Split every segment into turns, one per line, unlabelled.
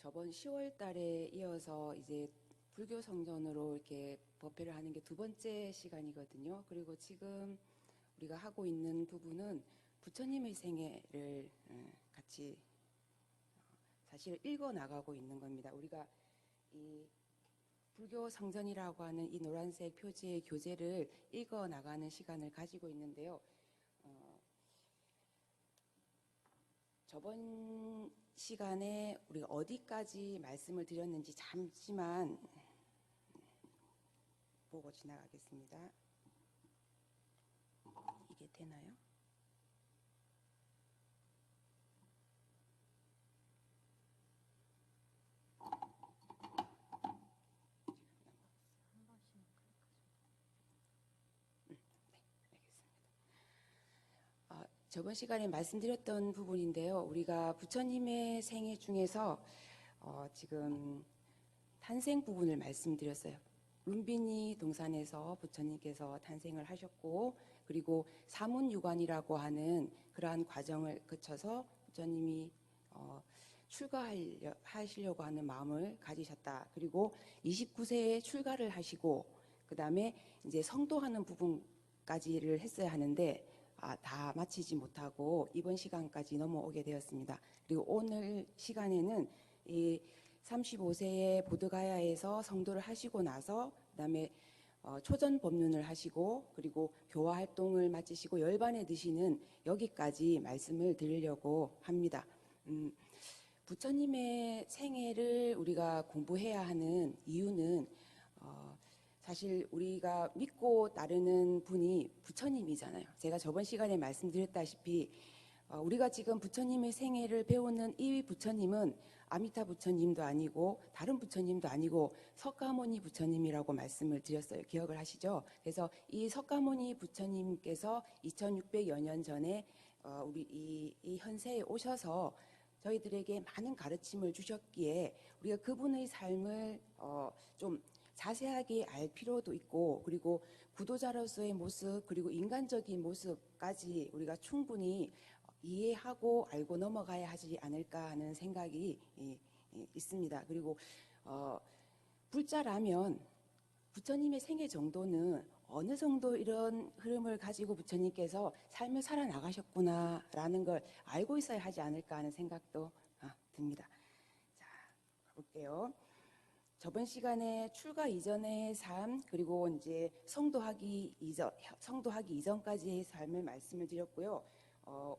저번 10월 달에 이어서 이제 불교 성전으로 이렇게 법회를 하는 게 두 번째 시간이거든요. 그리고 지금 우리가 하고 있는 부분은 부처님의 생애를 같이 사실 읽어 나가고 있는 겁니다. 우리가 이 불교 성전이라고 하는 이 노란색 표지의 교재를 읽어 나가는 시간을 가지고 있는데요. 저번 시간에 우리가 어디까지 말씀을 드렸는지 잠시만 보고 지나가겠습니다. 이게 되나요? 저번 시간에 말씀드렸던 부분인데요. 우리가 부처님의 생애 중에서 지금 탄생 부분을 말씀드렸어요. 룸비니 동산에서 부처님께서 탄생을 하셨고, 그리고 사문유관이라고 하는 그러한 과정을 거쳐서 부처님이 출가하시려고 하는 마음을 가지셨다. 그리고 29세에 출가를 하시고, 그 다음에 이제 성도하는 부분까지를 했어야 하는데 다 마치지 못하고 이번 시간까지 넘어오게 되었습니다. 그리고 오늘 시간에는 이 35세에 보드가야에서 성도를 하시고 나서 그다음에 초전 법륜을 하시고 그리고 교화 활동을 마치시고 열반에 드시는 여기까지 말씀을 드리려고 합니다. 부처님의 생애를 우리가 공부해야 하는 이유는 사실 우리가 믿고 따르는 분이 부처님이잖아요. 제가 저번 시간에 말씀드렸다시피 우리가 지금 부처님의 생애를 배우는 이 부처님은 아미타 부처님도 아니고 다른 부처님도 아니고 석가모니 부처님이라고 말씀을 드렸어요. 기억을 하시죠? 그래서 이 석가모니 부처님께서 2600여 년 전에 우리 이 현세에 오셔서 저희들에게 많은 가르침을 주셨기에 우리가 그분의 삶을 좀 자세하게 알 필요도 있고, 그리고 구도자로서의 모습 그리고 인간적인 모습까지 우리가 충분히 이해하고 알고 넘어가야 하지 않을까 하는 생각이 있습니다. 그리고 불자라면 부처님의 생애 정도는 어느 정도 이런 흐름을 가지고 부처님께서 삶을 살아나가셨구나라는 걸 알고 있어야 하지 않을까 하는 생각도 듭니다. 자, 가볼게요. 저번 시간에 출가 이전의 삶 그리고 이제 성도하기 이전까지의 삶을 말씀을 드렸고요.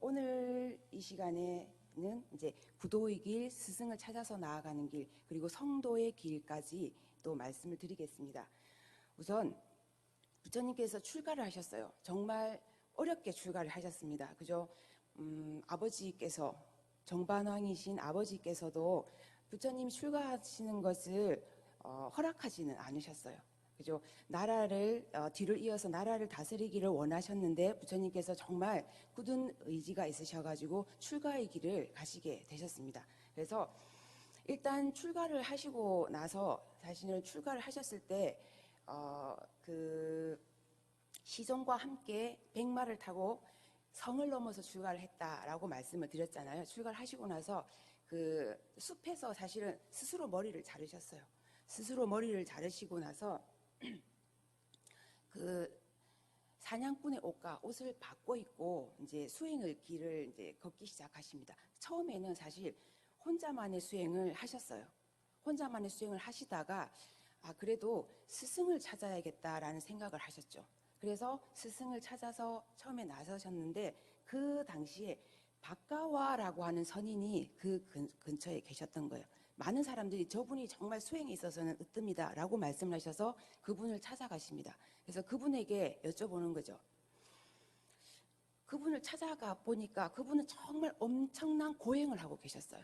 오늘 이 시간에는 이제 구도의 길, 스승을 찾아서 나아가는 길, 그리고 성도의 길까지 또 말씀을 드리겠습니다. 우선 부처님께서 출가를 하셨어요. 정말 어렵게 출가를 하셨습니다. 그죠? 아버지께서 정반왕이신 아버지께서도 부처님이 출가하시는 것을 허락하지는 않으셨어요. 그죠? 나라를 뒤를 이어서 나라를 다스리기를 원하셨는데 부처님께서 정말 굳은 의지가 있으셔가지고 출가의 길을 가시게 되셨습니다. 그래서 일단 출가를 하시고 나서 사실은 출가를 하셨을 때 그 시종과 함께 백마를 타고 성을 넘어서 출가를 했다라고 말씀을 드렸잖아요. 출가를 하시고 나서 그 숲에서 사실은 스스로 머리를 자르셨어요. 스스로 머리를 자르시고 나서 그 사냥꾼의 옷을 바꿔 입고 이제 수행을 길을 이제 걷기 시작하십니다. 처음에는 사실 혼자만의 수행을 하셨어요. 혼자만의 수행을 하시다가 그래도 스승을 찾아야겠다라는 생각을 하셨죠. 그래서 스승을 찾아서 처음에 나서셨는데 그 당시에 박가와라고 하는 선인이 그 근처에 계셨던 거예요. 많은 사람들이 저분이 정말 수행에 있어서는 으뜸이다 라고 말씀을 하셔서 그분을 찾아가십니다. 그래서 그분에게 여쭤보는 거죠. 그분을 찾아가 보니까 그분은 정말 엄청난 고행을 하고 계셨어요.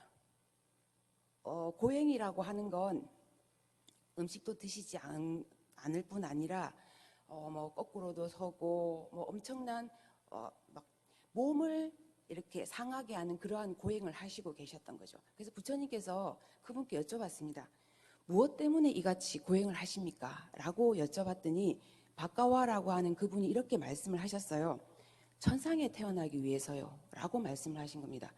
고행이라고 하는 건 음식도 드시지 않을 뿐 아니라 뭐 거꾸로도 서고 뭐 엄청난 막 몸을 이렇게 상하게 하는 그러한 고행을 하시고 계셨던 거죠. 그래서 부처님께서 그분께 여쭤봤습니다. 무엇 때문에 이같이 고행을 하십니까? 라고 여쭤봤더니 박가와라고 하는 그분이 이렇게 말씀을 하셨어요. 천상에 태어나기 위해서요 라고 말씀을 하신 겁니다.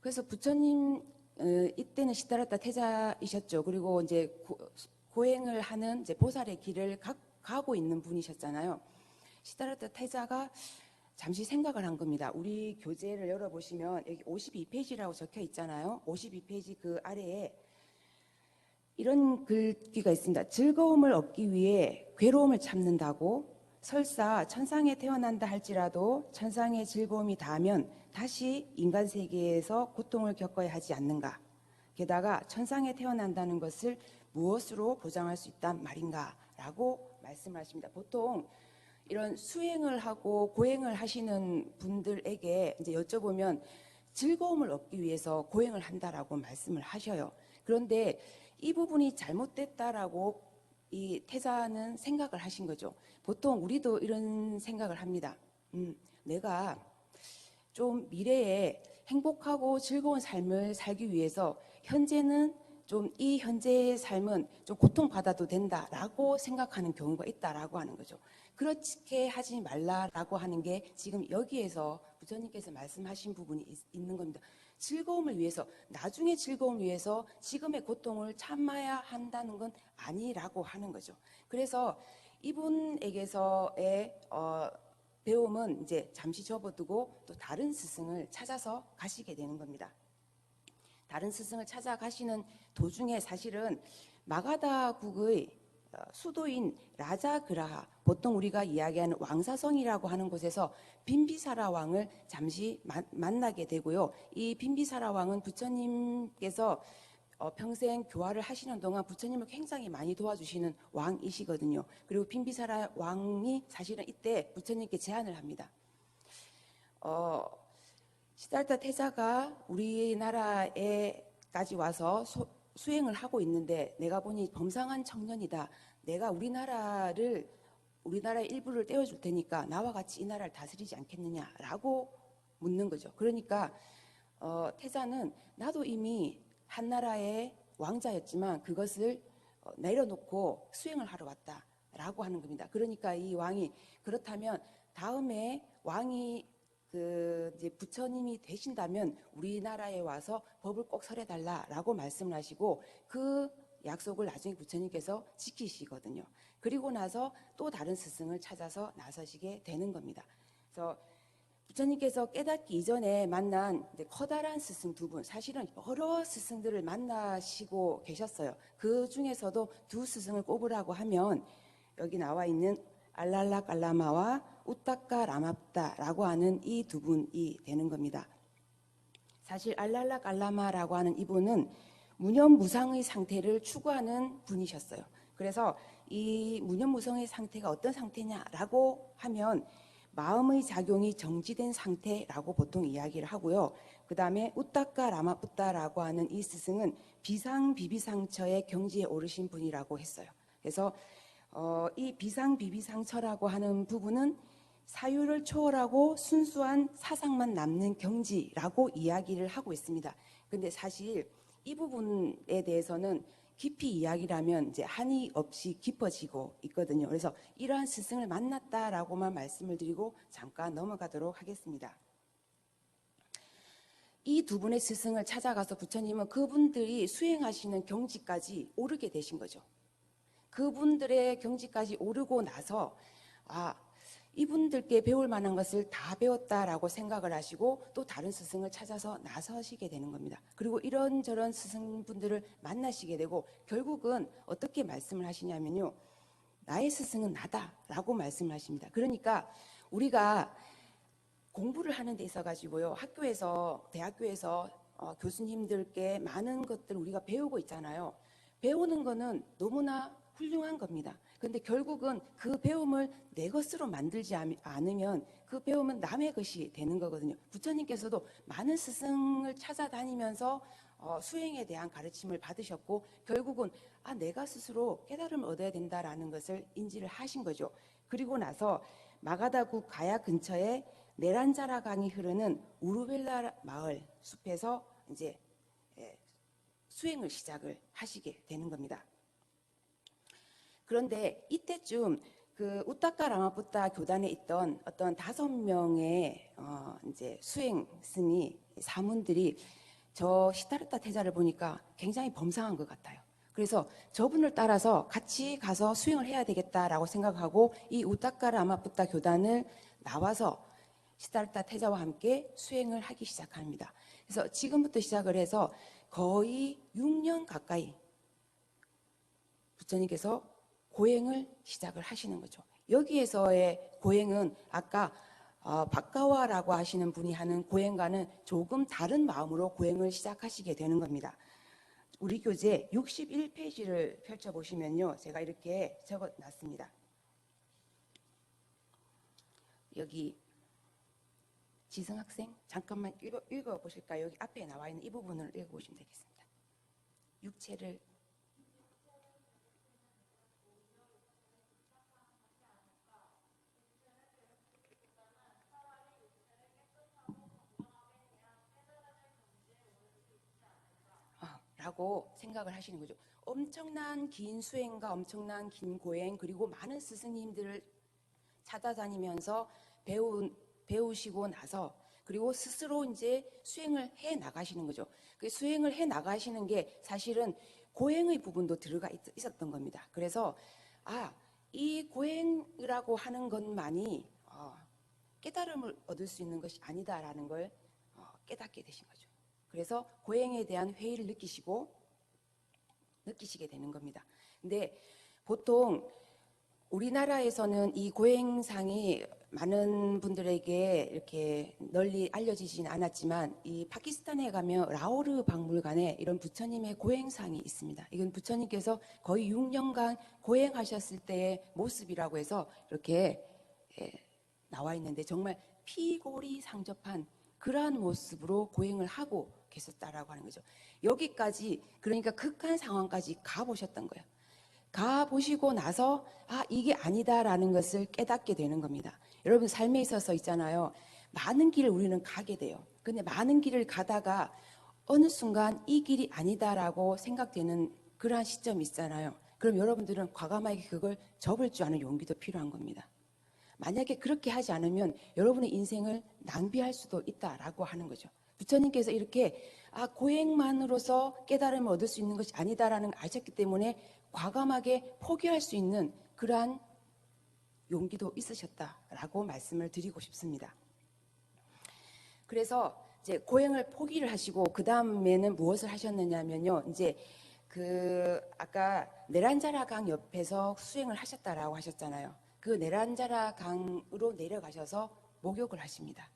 그래서 부처님 이때는 시다라타 태자이셨죠. 그리고 이제 고행을 하는 이제 보살의 길을 가고 있는 분이셨잖아요. 시다라타 태자가 잠시 생각을 한 겁니다. 우리 교재를 열어보시면 여기 52페이지라고 적혀 있잖아요. 52페이지 그 아래에 이런 글귀가 있습니다. 즐거움을 얻기 위해 괴로움을 참는다고. 설사 천상에 태어난다 할지라도 천상의 즐거움이 닿으면 다시 인간 세계에서 고통을 겪어야 하지 않는가. 게다가 천상에 태어난다는 것을 무엇으로 보장할 수 있단 말인가 라고 말씀하십니다. 보통 이런 수행을 하고 고행을 하시는 분들에게 이제 여쭤보면 즐거움을 얻기 위해서 고행을 한다라고 말씀을 하셔요. 그런데 이 부분이 잘못됐다라고 이 태자는 생각을 하신 거죠. 보통 우리도 이런 생각을 합니다. 내가 좀 미래에 행복하고 즐거운 삶을 살기 위해서 현재는 좀 이 현재의 삶은 좀 고통받아도 된다라고 생각하는 경우가 있다라고 하는 거죠. 그렇게 하지 말라라고 하는 게 지금 여기에서 부처님께서 말씀하신 부분이 있는 겁니다. 즐거움을 위해서, 나중에 즐거움을 위해서 지금의 고통을 참아야 한다는 건 아니라고 하는 거죠. 그래서 이분에게서의 배움은 이제 잠시 접어두고 또 다른 스승을 찾아서 가시게 되는 겁니다. 다른 스승을 찾아가시는 도중에 사실은 마가다국의 수도인 라자그라하, 보통 우리가 이야기하는 왕사성이라고 하는 곳에서 빈비사라 왕을 잠시 만나게 되고요. 이 빈비사라 왕은 부처님께서 평생 교화를 하시는 동안 부처님을 굉장히 많이 도와주시는 왕이시거든요. 그리고 빈비사라 왕이 사실은 이때 부처님께 제안을 합니다. 시달타 태자가 우리나라에까지 와서 수행을 하고 있는데 내가 보니 범상한 청년이다. 내가 우리나라의 일부를 떼어줄 테니까 나와 같이 이 나라를 다스리지 않겠느냐라고 묻는 거죠. 그러니까 태자는 나도 이미 한 나라의 왕자였지만 그것을 내려놓고 수행을 하러 왔다라고 하는 겁니다. 그러니까 이 왕이 그렇다면 다음에 왕이 이제 부처님이 되신다면 우리나라에 와서 법을 꼭 설해달라라고 말씀을 하시고 그 약속을 나중에 부처님께서 지키시거든요. 그리고 나서 또 다른 스승을 찾아서 나서시게 되는 겁니다. 그래서 부처님께서 깨닫기 이전에 만난 커다란 스승 두 분, 사실은 여러 스승들을 만나시고 계셨어요. 그 중에서도 두 스승을 꼽으라고 하면 여기 나와 있는 알랄락 알라마와 우타카 라마프타라고 하는 이 두 분이 되는 겁니다. 사실 알랄락 알라마라고 하는 이분은 무념무상의 상태를 추구하는 분이셨어요. 그래서 이 무념무상의 상태가 어떤 상태냐라고 하면 마음의 작용이 정지된 상태라고 보통 이야기를 하고요. 그 다음에 우타카 라마푸타라고 하는 이 스승은 비상비비상처의 경지에 오르신 분이라고 했어요. 그래서 이 비상비비상처라고 하는 부분은 사유를 초월하고 순수한 사상만 남는 경지라고 이야기를 하고 있습니다. 근데 사실 이 부분에 대해서는 깊이 이야기라면 이제 한이 없이 깊어지고 있거든요. 그래서 이러한 스승을 만났다라고만 말씀을 드리고 잠깐 넘어가도록 하겠습니다. 이 두 분의 스승을 찾아가서 부처님은 그분들이 수행하시는 경지까지 오르게 되신 거죠. 그분들의 경지까지 오르고 나서 이분들께 배울 만한 것을 다 배웠다라고 생각을 하시고 또 다른 스승을 찾아서 나서시게 되는 겁니다. 그리고 이런저런 스승분들을 만나시게 되고 결국은 어떻게 말씀을 하시냐면요. 나의 스승은 나다라고 말씀을 하십니다. 그러니까 우리가 공부를 하는 데 있어 가지고요. 학교에서 대학교에서 교수님들께 많은 것들 우리가 배우고 있잖아요. 배우는 거는 너무나 훌륭한 겁니다. 그런데 결국은 그 배움을 내 것으로 만들지 않으면 그 배움은 남의 것이 되는 거거든요. 부처님께서도 많은 스승을 찾아다니면서 수행에 대한 가르침을 받으셨고 결국은 내가 스스로 깨달음을 얻어야 된다라는 것을 인지를 하신 거죠. 그리고 나서 마가다국 가야 근처에 네란자라 강이 흐르는 우르벨라 마을 숲에서 이제 수행을 시작을 하시게 되는 겁니다. 그런데 이때쯤 그 우타카 라마푸타 교단에 있던 어떤 5명의 이제 수행 스니 사문들이 저 시타르타 태자를 보니까 굉장히 범상한 것 같아요. 그래서 저분을 따라서 같이 가서 수행을 해야 되겠다라고 생각하고 이 우타카라 아마푸타 교단을 나와서 시타르타 태자와 함께 수행을 하기 시작합니다. 그래서 지금부터 시작을 해서 거의 6년 가까이 부처님께서 고행을 시작을 하시는 거죠. 여기에서의 고행은 아까 박가와라고 하시는 분이 하는 고행과는 조금 다른 마음으로 고행을 시작하시게 되는 겁니다. 우리 교재 61페이지를 펼쳐보시면요. 제가 이렇게 적어놨습니다. 여기 지승학생 잠깐만 읽어보실까요? 여기 앞에 나와 있는 이 부분을 읽어보시면 되겠습니다. 육체를 라고 생각을 하시는 거죠. 엄청난 긴 수행과 엄청난 긴 고행 그리고 많은 스승님들을 찾아다니면서 배우시고 나서 그리고 스스로 이제 수행을 해 나가시는 거죠. 그 수행을 해 나가시는 게 사실은 고행의 부분도 들어가 있었던 겁니다. 그래서 이 고행이라고 하는 것만이 깨달음을 얻을 수 있는 것이 아니다라는 걸 깨닫게 되신 거죠. 그래서 고행에 대한 회의를 느끼시게 되는 겁니다. 근데 보통 우리나라에서는 이 고행상이 많은 분들에게 이렇게 널리 알려지지는 않았지만 이 파키스탄에 가면 라오르 박물관에 이런 부처님의 고행상이 있습니다. 이건 부처님께서 거의 6년간 고행하셨을 때의 모습이라고 해서 이렇게 나와 있는데 정말 피골이 상접한 그러한 모습으로 고행을 하고 계셨다라고 하는 거죠. 여기까지 그러니까 극한 상황까지 가보셨던 거예요. 가보시고 나서 이게 아니다라는 것을 깨닫게 되는 겁니다. 여러분 삶에 있어서 있잖아요. 많은 길을 우리는 가게 돼요. 근데 많은 길을 가다가 어느 순간 이 길이 아니다라고 생각되는 그러한 시점이 있잖아요. 그럼 여러분들은 과감하게 그걸 접을 줄 아는 용기도 필요한 겁니다. 만약에 그렇게 하지 않으면 여러분의 인생을 낭비할 수도 있다라고 하는 거죠. 부처님께서 이렇게 고행만으로서 깨달음을 얻을 수 있는 것이 아니다라는 걸 아셨기 때문에 과감하게 포기할 수 있는 그러한 용기도 있으셨다라고 말씀을 드리고 싶습니다. 그래서 이제 고행을 포기를 하시고 그 다음에는 무엇을 하셨느냐면요. 이제 아까 네란자라 강 옆에서 수행을 하셨다라고 하셨잖아요. 그 네란자라 강으로 내려가셔서 목욕을 하십니다.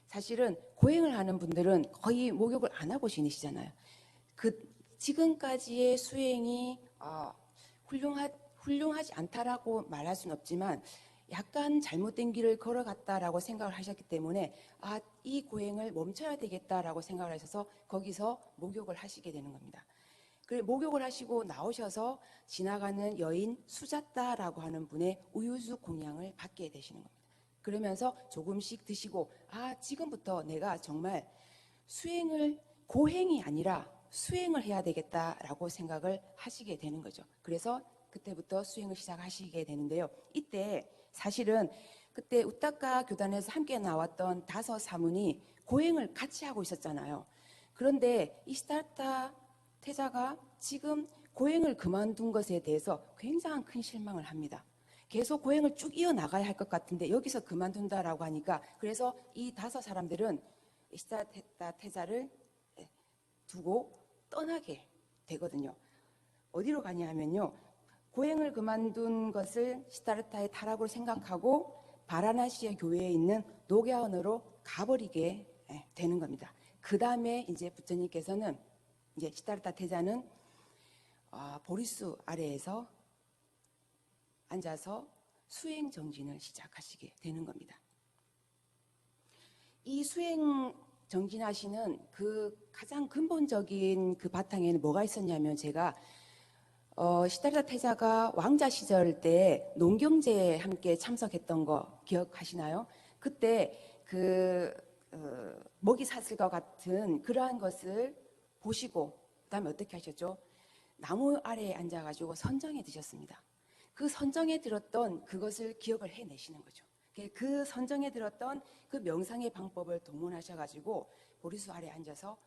사실은 고행을 하는 분들은 거의 목욕을 안 하고 지내시잖아요. 지금까지의 수행이 훌륭하지 않다라고 말할 수는 없지만 약간 잘못된 길을 걸어갔다라고 생각을 하셨기 때문에 이 고행을 멈춰야 되겠다라고 생각을 하셔서 거기서 목욕을 하시게 되는 겁니다. 그리고 목욕을 하시고 나오셔서 지나가는 여인 수자따라고 하는 분의 우유수 공양을 받게 되시는 겁니다. 그러면서 조금씩 드시고 지금부터 내가 정말 고행이 아니라 수행을 해야 되겠다라고 생각을 하시게 되는 거죠. 그래서 그때부터 수행을 시작하시게 되는데요. 이때 사실은 그때 우타카 교단에서 함께 나왔던 5 사문이 고행을 같이 하고 있었잖아요. 그런데 이 시타르타 태자가 지금 고행을 그만둔 것에 대해서 굉장한 큰 실망을 합니다. 계속 고행을 쭉 이어나가야 할 것 같은데 여기서 그만둔다라고 하니까 그래서 이 5 사람들은 시타르타 태자를 두고 떠나게 되거든요. 어디로 가냐 하면요. 고행을 그만둔 것을 시타르타의 타락으로 생각하고 바라나시의 교회에 있는 녹야원으로 가버리게 되는 겁니다. 그 다음에 이제 부처님께서는 이제 시타르타 태자는 보리수 아래에서 앉아서 수행 정진을 시작하시게 되는 겁니다. 이 수행 정진하시는 그 가장 근본적인 그 바탕에는 뭐가 있었냐면 제가 시타르타 태자가 왕자 시절 때 농경제에 함께 참석했던 거 기억하시나요? 그때 먹이 사슬과 같은 그러한 것을 보시고 그다음에 어떻게 하셨죠? 나무 아래에 앉아가지고 선정에 드셨습니다. 그 선정에 들었던 그것을 기억을 해내시는 거죠. 그 선정에 들었던 그 명상의 방법을 동원하셔가지고 보리수 아래에 앉아서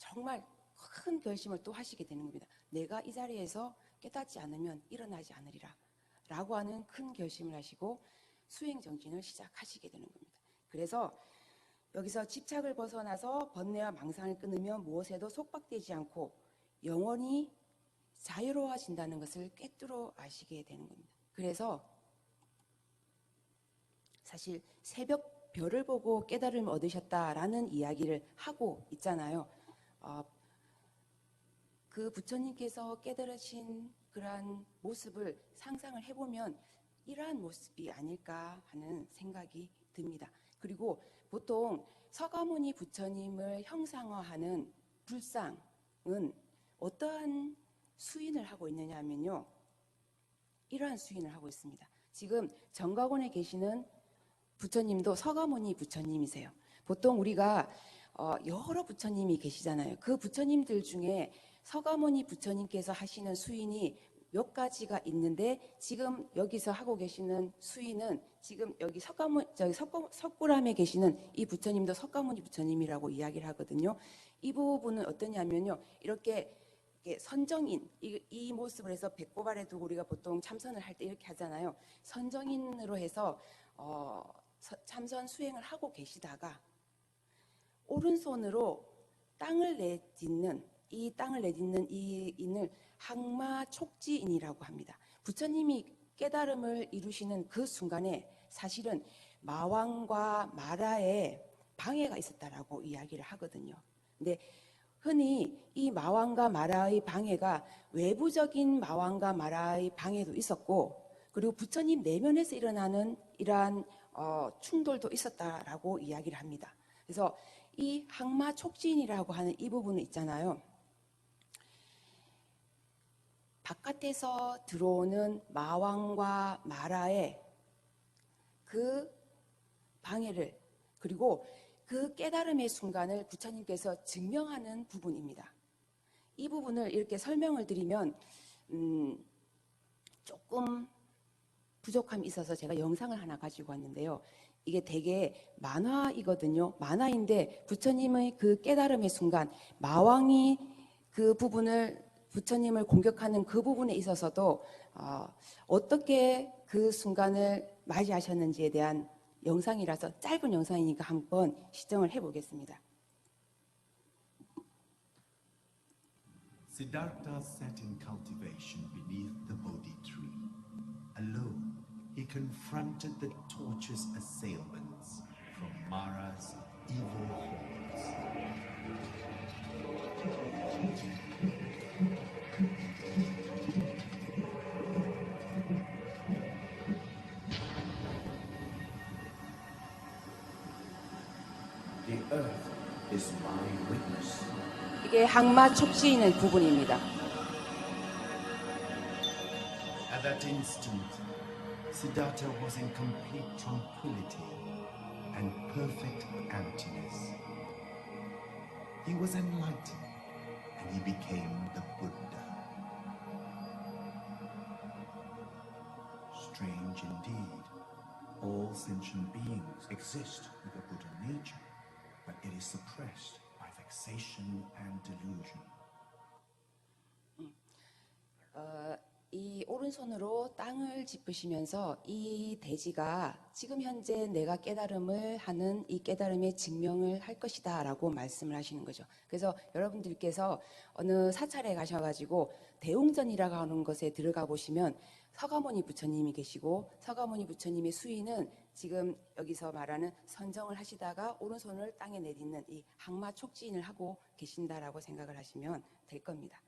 정말 큰 결심을 또 하시게 되는 겁니다. 내가 이 자리에서 깨닫지 않으면 일어나지 않으리라 라고 하는 큰 결심을 하시고 수행 정진을 시작하시게 되는 겁니다. 그래서 여기서 집착을 벗어나서 번뇌와 망상을 끊으면 무엇에도 속박되지 않고 영원히 자유로워진다는 것을 꿰뚫어 아시게 되는 겁니다. 그래서 사실 새벽 별을 보고 깨달음을 얻으셨다라는 이야기를 하고 있잖아요. 그 부처님께서 깨달으신 그러한 모습을 상상을 해보면 이러한 모습이 아닐까 하는 생각이 듭니다. 그리고 보통 서가모니 부처님을 형상화하는 불상은 어떠한 수인을 하고 있느냐 하면요, 이러한 수인을 하고 있습니다. 지금 정각원에 계시는 부처님도 서가모니 부처님이세요. 보통 우리가 여러 부처님이 계시잖아요. 그 부처님들 중에 서가모니 부처님께서 하시는 수인이 몇 가지가 있는데, 지금 여기서 하고 계시는 수인은 지금 여기 석굴암에 계시는 이 부처님도 석가모니 부처님이라고 이야기를 하거든요. 이 부분은 어떠냐면요, 이렇게 선정인, 이 모습을 해서 배꼽아래 두고 우리가 보통 참선을 할 때 이렇게 하잖아요. 선정인으로 해서 참선 수행을 하고 계시다가 오른손으로 땅을 내딛는 이 인을 항마 촉지인이라고 합니다. 부처님이 깨달음을 이루시는 그 순간에 사실은 마왕과 마라의 방해가 있었다라고 이야기를 하거든요. 근데 흔히 이 마왕과 마라의 방해가 외부적인 마왕과 마라의 방해도 있었고, 그리고 부처님 내면에서 일어나는 이러한 충돌도 있었다라고 이야기를 합니다. 그래서 이 항마 촉진이라고 하는 이 부분은 있잖아요. 바깥에서 들어오는 마왕과 마라의 그 방해를, 그리고 그 깨달음의 순간을 부처님께서 증명하는 부분입니다. 이 부분을 이렇게 설명을 드리면 조금 부족함이 있어서 제가 영상을 하나 가지고 왔는데요. 이게 되게 만화이거든요. 만화인데 부처님의 그 깨달음의 순간, 마왕이 그 부분을, 부처님을 공격하는 그 부분에 있어서도 어떻게 그 순간을 맞이하셨는지에 대한 영상이라서 짧은 영상이니까 한번 시청을 해보겠습니다.
Siddhartha sat in cultivation beneath the Bodhi tree. Alone, he confronted the tortuous assailants from Mara's evil hordes.
The earth is my witness.
이게 항마 촉지인의 부분입니다.
At that instant, Siddhartha was in complete tranquility and perfect emptiness. He was enlightened and he became the Buddha. Strange indeed. All sentient beings exist with a Buddha nature, but it is suppressed by vexation and delusion.
이 오른손으로 땅을 짚으시면서 이 대지가 지금 현재 내가 깨달음을 하는 이 깨달음의 증명을 할 것이다 라고 말씀을 하시는 거죠. 그래서 여러분들께서 어느 사찰에 가셔가지고 대웅전이라고 하는 것에 들어가 보시면 서가모니 부처님이 계시고, 서가모니 부처님의 수인은 지금 여기서 말하는 선정을 하시다가 오른손을 땅에 내딛는 이 항마 촉진을 하고 계신다라고 생각을 하시면 될 겁니다.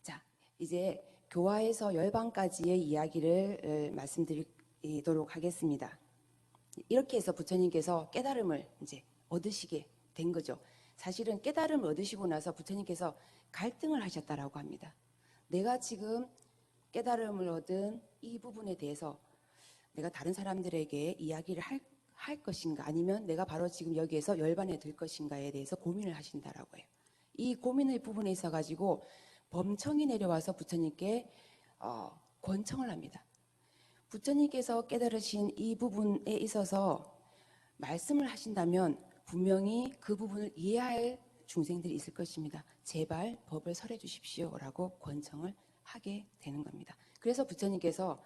자, 이제 교화에서 열반까지의 이야기를 말씀드리도록 하겠습니다. 이렇게 해서 부처님께서 깨달음을 이제 얻으시게 된 거죠. 사실은 깨달음을 얻으시고 나서 부처님께서 갈등을 하셨다라고 합니다. 내가 지금 깨달음을 얻은 이 부분에 대해서 내가 다른 사람들에게 이야기를 할 것인가, 아니면 내가 바로 지금 여기에서 열반에 들 것인가에 대해서 고민을 하신다라고 해요. 이 고민의 부분에 있어 가지고 범청이 내려와서 부처님께 권청을 합니다. 부처님께서 깨달으신 이 부분에 있어서 말씀을 하신다면 분명히 그 부분을 이해할 중생들이 있을 것입니다. 제발 법을 설해 주십시오라고 권청을 하게 되는 겁니다. 그래서 부처님께서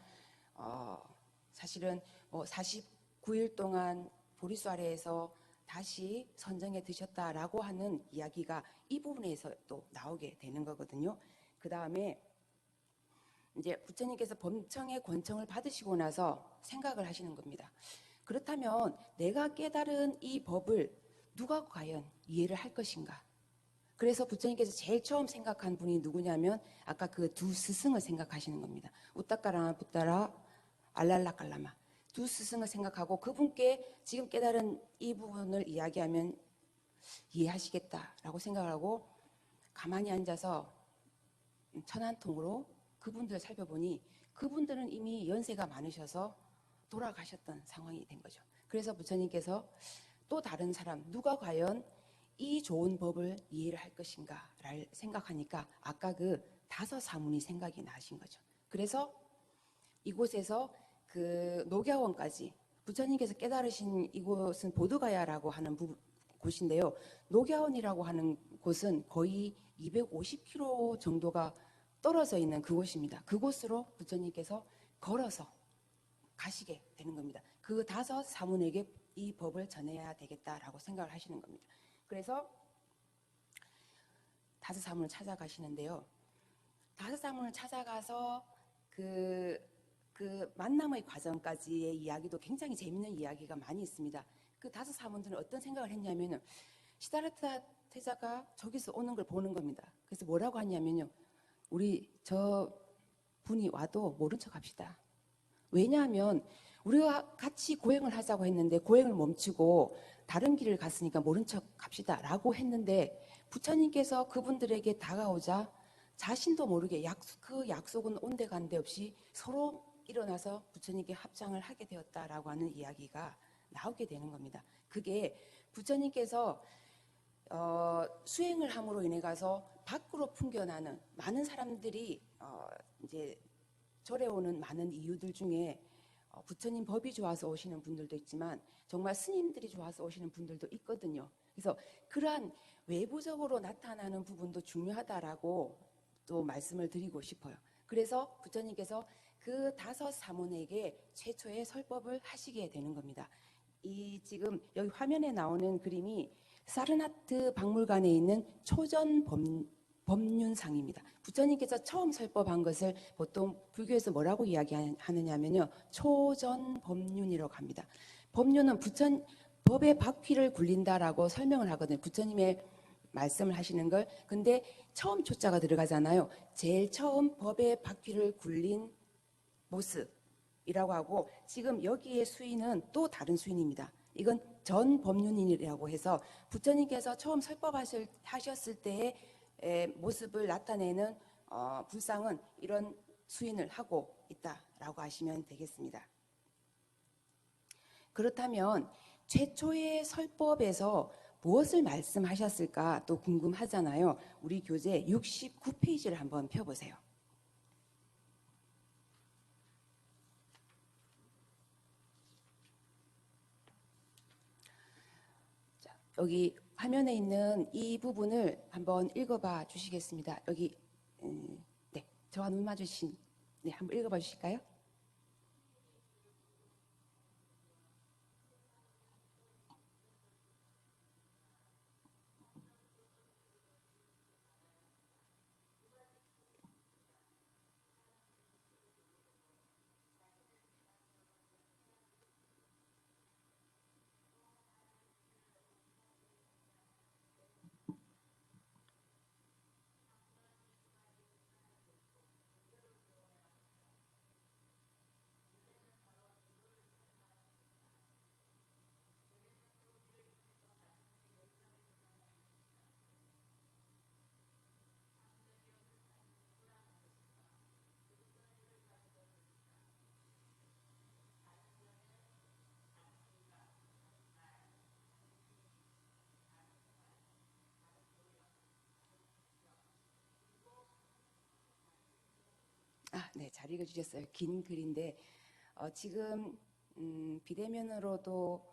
사실은 49일 동안 보리수 아래에서 다시 선정에 드셨다라고 하는 이야기가 이 부분에서 또 나오게 되는 거거든요. 그 다음에 이제 부처님께서 법청의 권청을 받으시고 나서 생각을 하시는 겁니다. 그렇다면 내가 깨달은 이 법을 누가 과연 이해를 할 것인가? 그래서 부처님께서 제일 처음 생각한 분이 누구냐면 아까 그 두 스승을 생각하시는 겁니다. 우따까라마 붓따라 알랄라깔라마 두 스승을 생각하고 그분께 지금 깨달은 이 부분을 이야기하면 이해하시겠다라고 생각을 하고 가만히 앉아서 천안통으로 그분들을 살펴보니 그분들은 이미 연세가 많으셔서 돌아가셨던 상황이 된 거죠. 그래서 부처님께서 또 다른 사람 누가 과연 이 좋은 법을 이해를 할 것인가를 생각하니까 아까 그 다섯 사문이 생각이 나신 거죠. 그래서 이곳에서 그 녹야원까지 부처님께서 깨달으신 이곳은 보드가야라고 하는 곳인데요. 녹야원이라고 하는 곳은 거의 250km 정도가 떨어져 있는 그곳입니다. 그곳으로 부처님께서 걸어서 가시게 되는 겁니다. 그 다섯 사문에게 이 법을 전해야 되겠다라고 생각을 하시는 겁니다. 그래서 다섯 사문을 찾아가시는데요. 다섯 사문을 찾아가서 그 만남의 과정까지의 이야기도 굉장히 재밌는 이야기가 많이 있습니다. 그 다섯 사문들은 어떤 생각을 했냐면은 시다르타 태자가 저기서 오는 걸 보는 겁니다. 그래서 뭐라고 하냐면요. 우리 저 분이 와도 모른 척 합시다. 왜냐하면 우리가 같이 고행을 하자고 했는데 고행을 멈추고 다른 길을 갔으니까 모른 척 합시다 라고 했는데 부처님께서 그분들에게 다가오자 자신도 모르게 그 약속은 온데간데 없이 서로 일어나서 부처님께 합장을 하게 되었다라고 하는 이야기가 나오게 되는 겁니다. 그게 부처님께서 수행을 함으로 인해 가서 밖으로 풍겨나는 많은 사람들이 이제 절에 오는 많은 이유들 중에 부처님 법이 좋아서 오시는 분들도 있지만 정말 스님들이 좋아서 오시는 분들도 있거든요. 그래서 그러한 외부적으로 나타나는 부분도 중요하다라고 또 말씀을 드리고 싶어요. 그래서 부처님께서 그 다섯 사문에게 최초의 설법을 하시게 되는 겁니다. 이 지금 여기 화면에 나오는 그림이 사르나트 박물관에 있는 초전 법륜상입니다. 부처님께서 처음 설법한 것을 보통 불교에서 뭐라고 이야기하느냐면요. 초전 법륜이라고 합니다. 법륜은 법의 바퀴를 굴린다라고 설명을 하거든요. 부처님의 말씀을 하시는 걸. 근데 처음 초자가 들어가잖아요. 제일 처음 법의 바퀴를 굴린 모습이라고 하고 지금 여기에 수인은 또 다른 수인입니다. 이건 전 법륜인이라고 해서 부처님께서 처음 설법하셨을 때의 모습을 나타내는 불상은 이런 수인을 하고 있다라고 하시면 되겠습니다. 그렇다면 최초의 설법에서 무엇을 말씀하셨을까 또 궁금하잖아요. 우리 교재 69페이지를 한번 펴보세요. 여기 화면에 있는 이 부분을 한번 읽어봐 주시겠습니다. 여기 네, 저와 눈 마주신 네, 한번 읽어봐 주실까요? 네, 잘 읽어주셨어요. 긴 글인데 지금 비대면으로도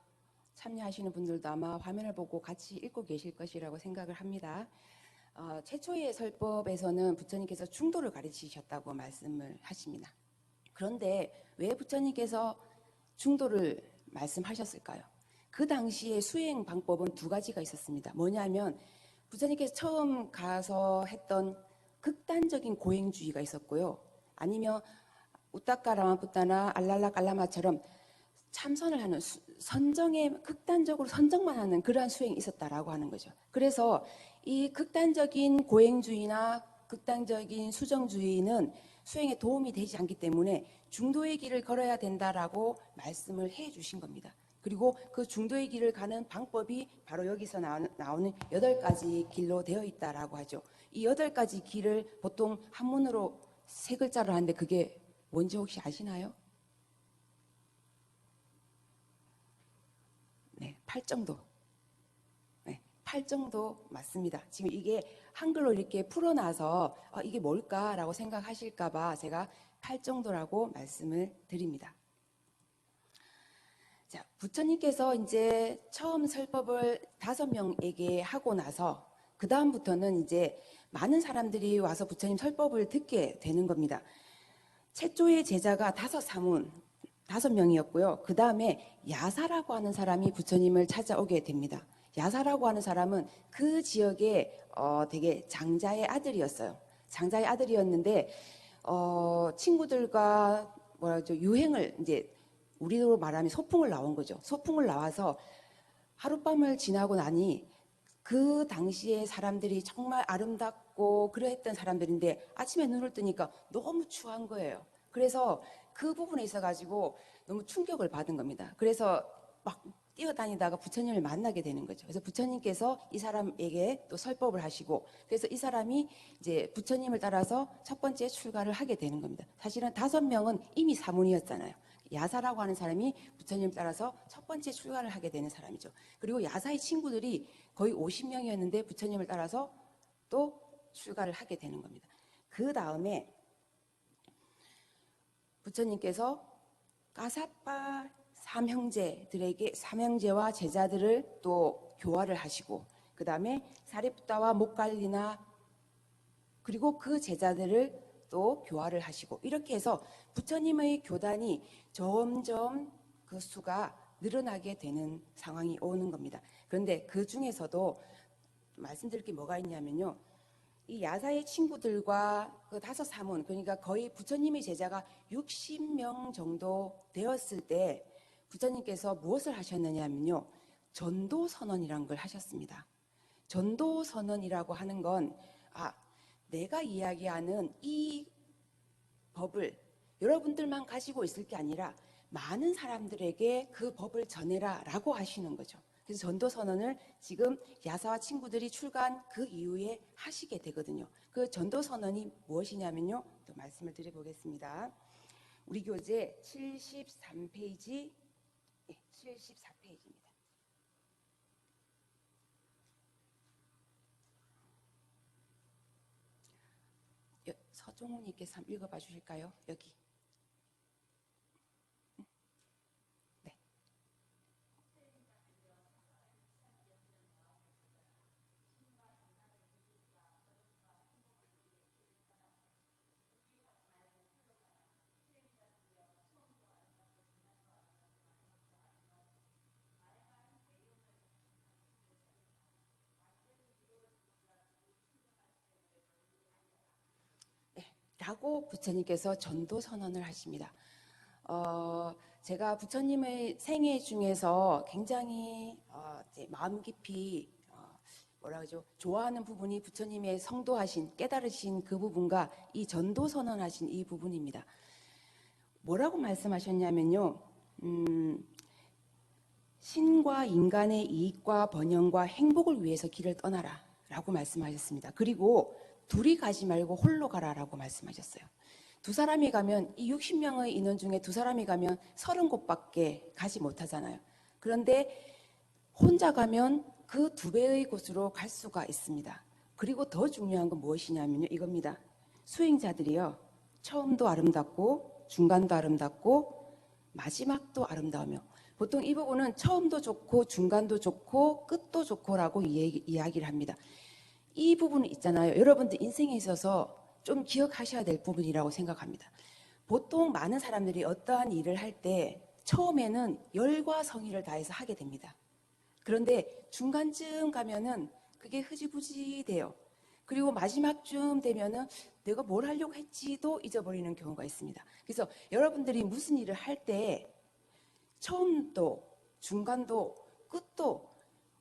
참여하시는 분들도 아마 화면을 보고 같이 읽고 계실 것이라고 생각을 합니다. 최초의 설법에서는 부처님께서 중도를 가르치셨다고 말씀을 하십니다. 그런데 왜 부처님께서 중도를 말씀하셨을까요? 그 당시에 수행 방법은 두 가지가 있었습니다. 뭐냐면 부처님께서 처음 가서 했던 극단적인 고행주의가 있었고요. 아니면 우따까라마푸따나 알랄라깔라마처럼 참선을 하는 선정에 극단적으로 선정만 하는 그러한 수행이 있었다라고 하는 거죠. 그래서 이 극단적인 고행주의나 극단적인 수정주의는 수행에 도움이 되지 않기 때문에 중도의 길을 걸어야 된다라고 말씀을 해 주신 겁니다. 그리고 그 중도의 길을 가는 방법이 바로 여기서 나오는 8가지 길로 되어 있다라고 하죠. 이 8가지 길을 보통 한문으로 3글자로 하는데 그게 뭔지 혹시 아시나요? 네, 팔정도. 네, 팔정도 맞습니다. 지금 이게 한글로 이렇게 풀어놔서 이게 뭘까라고 생각하실까봐 제가 팔정도라고 말씀을 드립니다. 자, 부처님께서 이제 처음 설법을 5명에게 하고 나서 그 다음부터는 이제 많은 사람들이 와서 부처님 설법을 듣게 되는 겁니다. 최초의 제자가 5명이었고요. 그 다음에 야사라고 하는 사람이 부처님을 찾아오게 됩니다. 야사라고 하는 사람은 그 지역에 되게 장자의 아들이었어요. 장자의 아들이었는데 친구들과 유행을 이제 우리로 말하면 소풍을 나온 거죠. 소풍을 나와서 하룻밤을 지나고 나니 그 당시에 사람들이 정말 아름답고 그러했던 사람들인데 아침에 눈을 뜨니까 너무 추한 거예요. 그래서 그 부분에 있어가지고 너무 충격을 받은 겁니다. 그래서 막 뛰어다니다가 부처님을 만나게 되는 거죠. 그래서 부처님께서 이 사람에게 또 설법을 하시고 그래서 이 사람이 이제 부처님을 따라서 첫 번째 출가를 하게 되는 겁니다. 사실은 5명은 이미 사문이었잖아요. 야사라고 하는 사람이 부처님을 따라서 첫 번째 출가를 하게 되는 사람이죠. 그리고 야사의 친구들이 거의 50명이었는데 부처님을 따라서 또 출가를 하게 되는 겁니다. 그 다음에 부처님께서 까사빠 삼형제와 제자들을 또 교화를 하시고 그 다음에 사리푸타와 목갈리나 그리고 그 제자들을 또 교화를 하시고 이렇게 해서 부처님의 교단이 점점 그 수가 늘어나게 되는 상황이 오는 겁니다. 그런데 그 중에서도 말씀드릴 게 뭐가 있냐면요. 이 야사의 친구들과 그 5사문 그러니까 거의 부처님의 제자가 60명 정도 되었을 때 부처님께서 무엇을 하셨느냐면요. 전도선언이라는 걸 하셨습니다. 전도선언이라고 하는 건 내가 이야기하는 이 법을 여러분들만 가지고 있을 게 아니라 많은 사람들에게 그 법을 전해라 라고 하시는 거죠. 그래서 전도선언을 지금 야사와 친구들이 출가한 그 이후에 하시게 되거든요. 그 전도선언이 무엇이냐면요. 또 말씀을 드려보겠습니다. 우리 교재 73페이지, 74페이지입니다. 서종훈님께서 한번 읽어봐 주실까요? 여기. 네. 라고 부처님께서 전도선언을 하십니다. 제가 부처님의 생애 중에서 굉장히 마음 깊이 좋아하는 부분이 부처님의 성도하신 깨달으신 그 부분과 이 전도선언하신 이 부분입니다. 뭐라고 말씀하셨냐면요. 신과 인간의 이익과 번영과 행복을 위해서 길을 떠나라 라고 말씀하셨습니다. 그리고 둘이 가지 말고 홀로 가라라고 말씀하셨어요. 2사람이 가면 이 60명의 인원 중에 2사람이 가면 30곳밖에 가지 못하잖아요. 그런데 혼자 가면 그 2배의 곳으로 갈 수가 있습니다. 그리고 더 중요한 건 무엇이냐면요. 이겁니다. 수행자들이요. 처음도 아름답고 중간도 아름답고 마지막도 아름다우며 보통 이 부분은 처음도 좋고 중간도 좋고 끝도 좋고라고 이야기를 합니다. 이 부분은 있잖아요. 여러분들 인생에 있어서 좀 기억하셔야 될 부분이라고 생각합니다. 보통 많은 사람들이 어떠한 일을 할 때 처음에는 열과 성의를 다해서 하게 됩니다. 그런데 중간쯤 가면은 그게 흐지부지 돼요. 그리고 마지막쯤 되면은 내가 뭘 하려고 했지도 잊어버리는 경우가 있습니다. 그래서 여러분들이 무슨 일을 할 때 처음도 중간도 끝도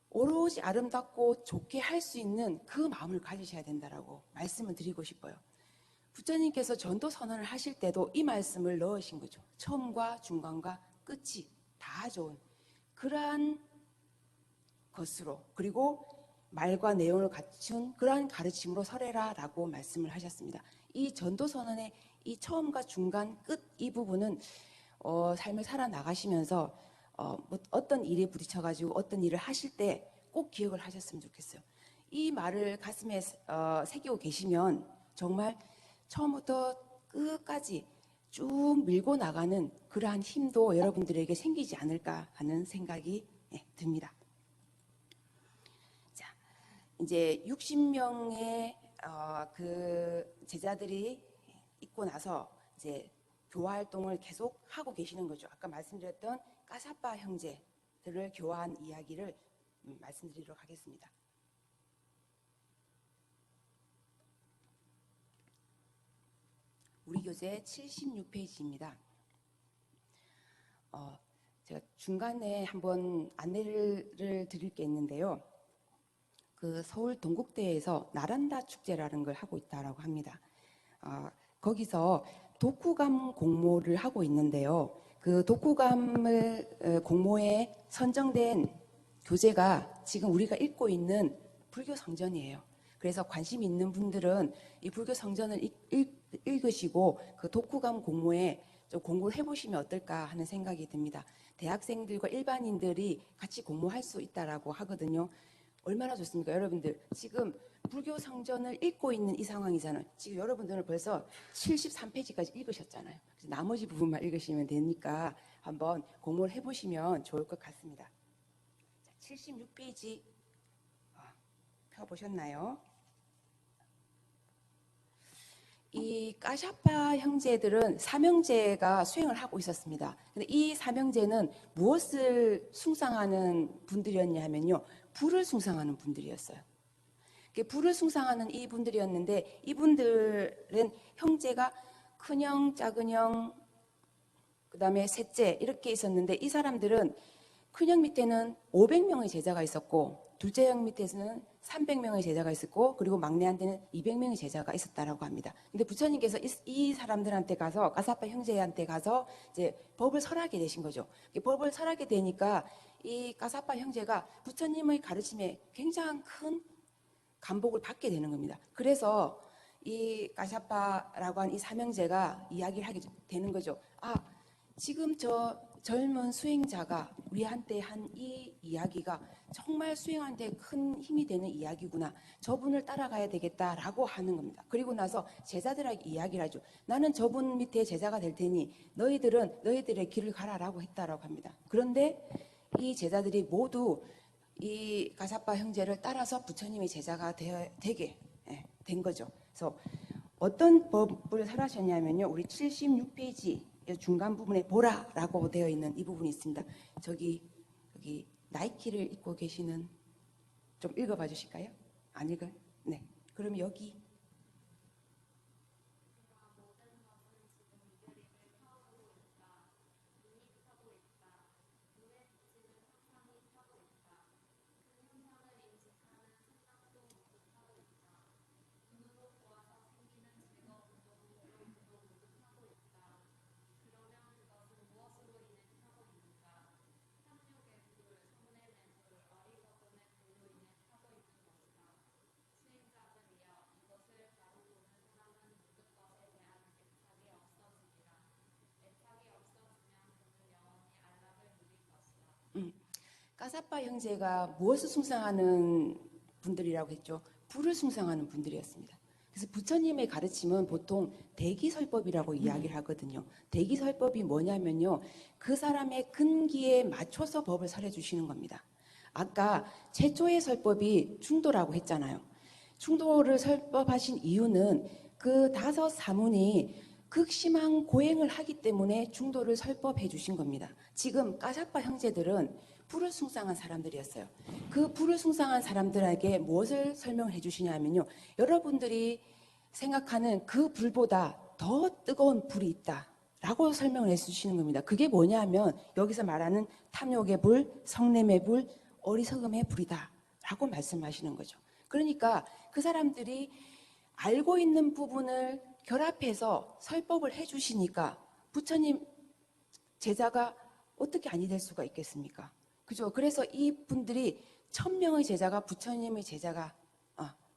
오롯이 아름답고 좋게 할 수 있는 그 마음을 가지셔야 된다라고 말씀을 드리고 싶어요. 부처님께서 전도 선언을 하실 때도 이 말씀을 넣으신 거죠. 처음과 중간과 끝이 다 좋은 그러한 것으로, 그리고 말과 내용을 갖춘 그러한 가르침으로 설해라라고 말씀을 하셨습니다. 이 전도 선언의 이 처음과 중간 끝 이 부분은 삶을 살아나가시면서 어떤 일에 부딪혀가지고 어떤 일을 하실 때 꼭 기억을 하셨으면 좋겠어요. 이 말을 가슴에 새기고 계시면 정말 처음부터 끝까지 쭉 밀고 나가는 그러한 힘도 여러분들에게 생기지 않을까 하는 생각이 듭니다. 자, 이제 60명의 그 제자들이 있고 나서 이제 교화 활동을 계속 하고 계시는 거죠. 아까 말씀드렸던 까사빠 형제들을 교화한 이야기를 말씀드리도록 하겠습니다. 우리 교재 76페이지입니다. 제가 중간에 한번 안내를 드릴 게 있는데요. 그 서울 동국대에서 나란다 축제라는 걸 하고 있다라고 합니다. 거기서 독후감 공모를 하고 있는데요. 그 독후감을 공모에 선정된 교재가 지금 우리가 읽고 있는 불교 성전이에요. 그래서 관심 있는 분들은 이 불교 성전을 읽으시고 그 독후감 공모에 좀 공부를 해보시면 어떨까 하는 생각이 듭니다. 대학생들과 일반인들이 같이 공모할 수 있다라고 하거든요. 얼마나 좋습니까? 여러분들 지금 불교 성전을 읽고 있는 이 상황이잖아요. 지금 여러분들은 벌써 73페이지까지 읽으셨잖아요. 그래서 나머지 부분만 읽으시면 되니까 한번 공모를 해보시면 좋을 것 같습니다. 76페이지 펴보셨나요? 이 까샤파 형제들은 삼형제가 수행을 하고 있었습니다. 근데 이 삼형제는 무엇을 숭상하는 분들이었냐 하면요, 불을 숭상하는 분들이었어요. 불을 숭상하는 이 분들이었는데, 이분들은 형제가 큰형, 작은형, 그 다음에 셋째 이렇게 있었는데, 이 사람들은 큰형 밑에는 500명의 제자가 있었고, 둘째 형 밑에서는 300명의 제자가 있었고, 그리고 막내한테는 200명의 제자가 있었다라고 합니다. 근데 부처님께서 이 사람들한테 가서, 가사파 형제한테 가서 이제 법을 설하게 되신 거죠. 법을 설하게 되니까 이 가사파 형제가 부처님의 가르침에 굉장히 큰 감복을 받게 되는 겁니다. 그래서 이 가샤파라고 한 이 삼형제가 이야기를 하게 되는 거죠. 지금 저 젊은 수행자가 우리한테 한 이 이야기가 정말 수행하는데 큰 힘이 되는 이야기구나. 저분을 따라가야 되겠다라고 하는 겁니다. 그리고 나서 제자들에게 이야기를 하죠. 나는 저분 밑에 제자가 될 테니 너희들은 너희들의 길을 가라라고 했다라고 합니다. 그런데 이 제자들이 모두 이 가사파 형제를 따라서 부처님의 제자가 되게 된 거죠. 그래서 어떤 법을 설하셨냐면요. 우리 76페이지 중간 부분에 보라라고 되어 있는 이 부분이 있습니다. 여기 나이키를 입고 계시는 좀 읽어봐 주실까요? 안 읽어요? 네. 그럼 여기 까사파 형제가 무엇을 숭상하는 분들이라고 했죠? 불을 숭상하는 분들이었습니다. 그래서 부처님의 가르침은 보통 대기설법이라고 이야기를 하거든요. 대기설법이 뭐냐면요, 그 사람의 근기에 맞춰서 법을 설해 주시는 겁니다. 아까 최초의 설법이 충도라고 했잖아요. 충도를 설법하신 이유는 그 5 사문이 극심한 고행을 하기 때문에 충도를 설법해 주신 겁니다. 지금 까샤파 형제들은 불을 숭상한 사람들이었어요. 그 불을 숭상한 사람들에게 무엇을 설명해 주시냐면요, 여러분들이 생각하는 그 불보다 더 뜨거운 불이 있다 라고 설명을 해주시는 겁니다. 그게 뭐냐면 여기서 말하는 탐욕의 불, 성냄의 불, 어리석음의 불이다 라고 말씀하시는 거죠. 그러니까 그 사람들이 알고 있는 부분을 결합해서 설법을 해주시니까 부처님 제자가 어떻게 아니 될 수가 있겠습니까? 그죠? 그래서 이 분들이 1000명의 제자가 부처님의 제자가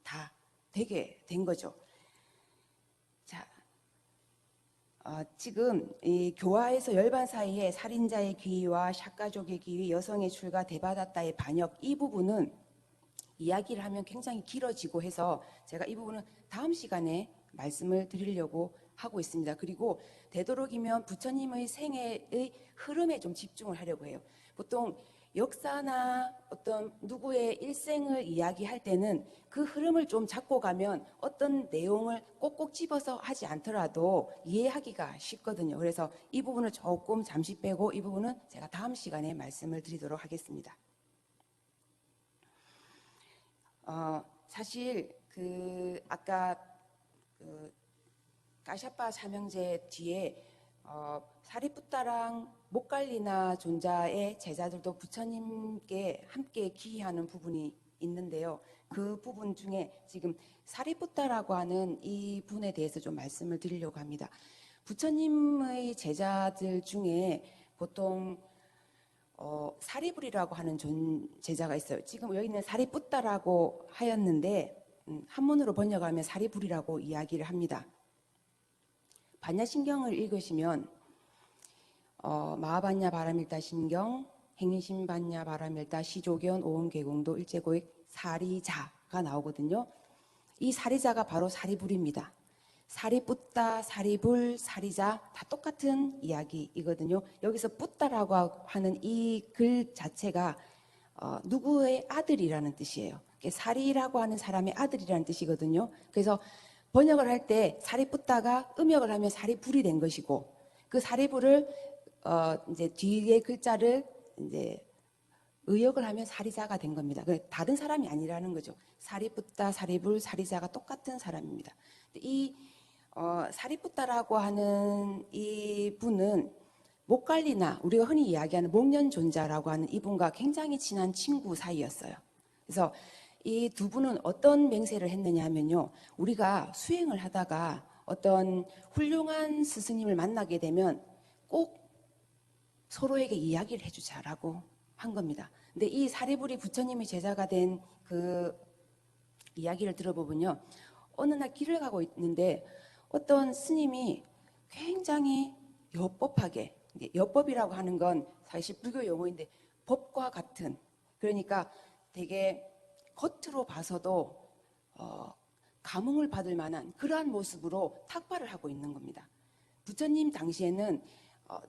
다 되게 된 거죠. 자, 지금 이 교화에서 열반 사이에 살인자의 귀와 샷가족의 귀, 여성의 출가, 대바다타의 반역, 이 부분은 이야기를 하면 굉장히 길어지고 해서 제가 이 부분은 다음 시간에 말씀을 드리려고 하고 있습니다. 그리고 되도록이면 부처님의 생애의 흐름에 좀 집중을 하려고 해요. 보통 역사나 어떤 누구의 일생을 이야기할 때는 그 흐름을 좀 잡고 가면 어떤 내용을 꼭꼭 집어서 하지 않더라도 이해하기가 쉽거든요. 그래서 이 부분을 조금 잠시 빼고 이 부분은 제가 다음 시간에 말씀을 드리도록 하겠습니다. 사실 아까 까샤파 삼형제 뒤에 사리푸타랑 목갈리나 존자의 제자들도 부처님께 함께 기이하는 부분이 있는데요. 그 부분 중에 지금 사리푸타라고 하는 이 분에 대해서 좀 말씀을 드리려고 합니다. 부처님의 제자들 중에 보통 사리불이라고 하는 제자가 있어요. 지금 여기 있는 사리푸타라고 하였는데 한문으로 번역하면 사리불이라고 이야기를 합니다. 반야신경을 읽으시면 마하반야 바라밀다 신경, 행신반야 바라밀다 시조견, 오음계공도, 일제고익, 사리자가 나오거든요. 이 사리자가 바로 사리불입니다. 사리뿌따, 사리불, 사리자 다 똑같은 이야기이거든요. 여기서 뿌따라고 하는 이 글 자체가 누구의 아들이라는 뜻이에요. 사리라고 하는 사람의 아들이라는 뜻이거든요. 그래서 번역을 할 때 사리뿌따가 음역을 하면 사리불이 된 것이고, 그 사리불을 이제 뒤에 글자를 이제 의역을 하면 사리자가 된 겁니다. 다른 사람이 아니라는 거죠. 사리뿌따, 사리불, 사리자가 똑같은 사람입니다. 이 사리푸타라고 하는 이 분은 목갈리나 우리가 흔히 이야기하는 목련존자라고 하는 이분과 굉장히 친한 친구 사이였어요. 그래서 이 두 분은 어떤 맹세를 했느냐 하면요, 우리가 수행을 하다가 어떤 훌륭한 스승님을 만나게 되면 꼭 서로에게 이야기를 해주자라고 한 겁니다. 근데 이 사리불이 부처님의 제자가 된 그 이야기를 들어보면요, 어느 날 길을 가고 있는데 어떤 스님이 굉장히 여법하게, 여법이라고 하는 건 사실 불교 용어인데 법과 같은, 그러니까 되게 겉으로 봐서도 감흥을 받을 만한 그러한 모습으로 탁발을 하고 있는 겁니다. 부처님 당시에는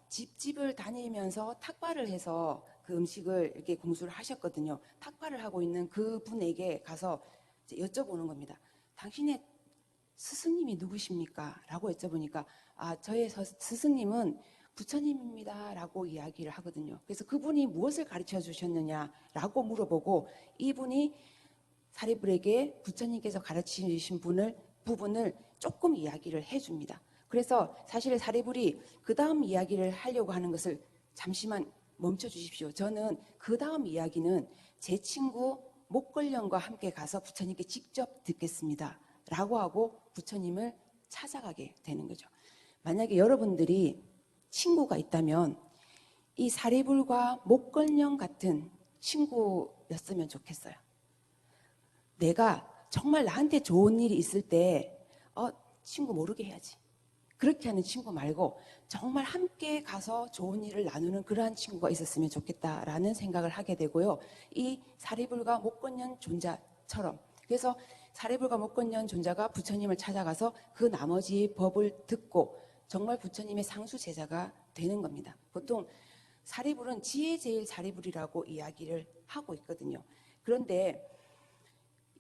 집집을 다니면서 탁발을 해서 그 음식을 이렇게 공수를 하셨거든요. 탁발을 하고 있는 그 분에게 가서 이제 여쭤보는 겁니다. 당신의 스승님이 누구십니까? 라고 여쭤보니까 저의 스승님은 부처님입니다 라고 이야기를 하거든요. 그래서 그분이 무엇을 가르쳐 주셨느냐라고 물어보고 이분이 사리불에게 부처님께서 가르치신 부분을 조금 이야기를 해줍니다. 그래서 사실 사리불이 그 다음 이야기를 하려고 하는 것을 잠시만 멈춰 주십시오. 저는 그 다음 이야기는 제 친구 목걸령과 함께 가서 부처님께 직접 듣겠습니다 라고 하고 부처님을 찾아가게 되는 거죠. 만약에 여러분들이 친구가 있다면 이 사리불과 목걸령 같은 친구였으면 좋겠어요. 내가 정말 나한테 좋은 일이 있을 때 친구 모르게 해야지, 그렇게 하는 친구 말고 정말 함께 가서 좋은 일을 나누는 그러한 친구가 있었으면 좋겠다라는 생각을 하게 되고요. 이 사리불과 목걸령 존자처럼, 그래서 사례불가 못건년 존자가 부처님을 찾아가서 그 나머지 법을 듣고 정말 부처님의 상수 제자가 되는 겁니다. 보통 사리불은 지혜 제일 사리불이라고 이야기를 하고 있거든요. 그런데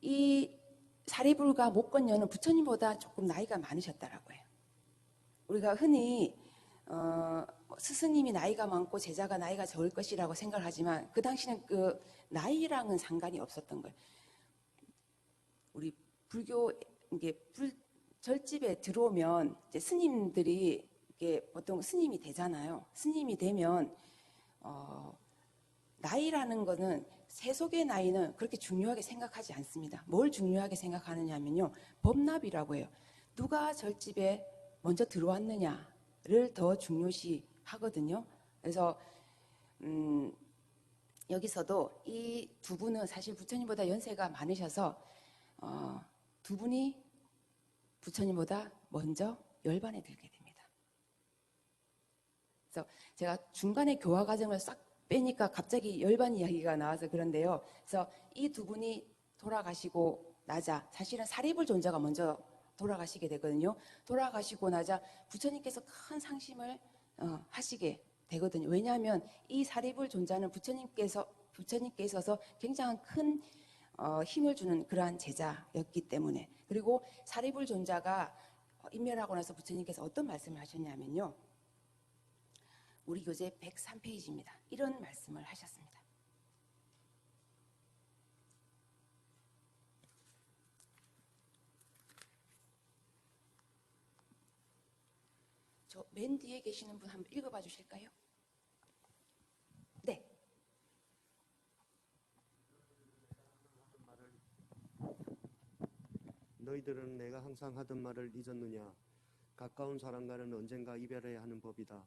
이 사리불과 못건년은 부처님보다 조금 나이가 많으셨다라고 해요. 우리가 흔히 스승님이 나이가 많고 제자가 나이가 적을 것이라고 생각을 하지만 그 당시는 그 나이랑은 상관이 없었던 거예요. 우리 불교 이게 절집에 들어오면 이제 스님들이 이게 보통 스님이 되잖아요. 스님이 되면 나이라는 거는 세속의 나이는 그렇게 중요하게 생각하지 않습니다. 뭘 중요하게 생각하느냐면요, 법납이라고 해요. 누가 절집에 먼저 들어왔느냐를 더 중요시 하거든요. 그래서 여기서도 이 두 분은 사실 부처님보다 연세가 많으셔서 두 분이 부처님보다 먼저 열반에 들게 됩니다. 그래서 제가 중간에 교화 과정을 싹 빼니까 갑자기 열반 이야기가 나와서 그런데요. 그래서 이 두 분이 돌아가시고 나자 사실은 사리불 존자가 먼저 돌아가시게 되거든요. 돌아가시고 나자 부처님께서 큰 상심을 하시게 되거든요. 왜냐하면 이 사리불 존자는 부처님께 있어서 굉장히 큰 힘을 주는 그러한 제자였기 때문에. 그리고 사리불 존자가 인멸하고 나서 부처님께서 어떤 말씀을 하셨냐면요, 우리 교재 103페이지입니다. 이런 말씀을 하셨습니다. 저 맨 뒤에 계시는 분 한번 읽어봐 주실까요? 네.
너희들은 내가 항상 하던 말을 잊었느냐? 가까운 사람과는 언젠가 이별해야 하는 법이다.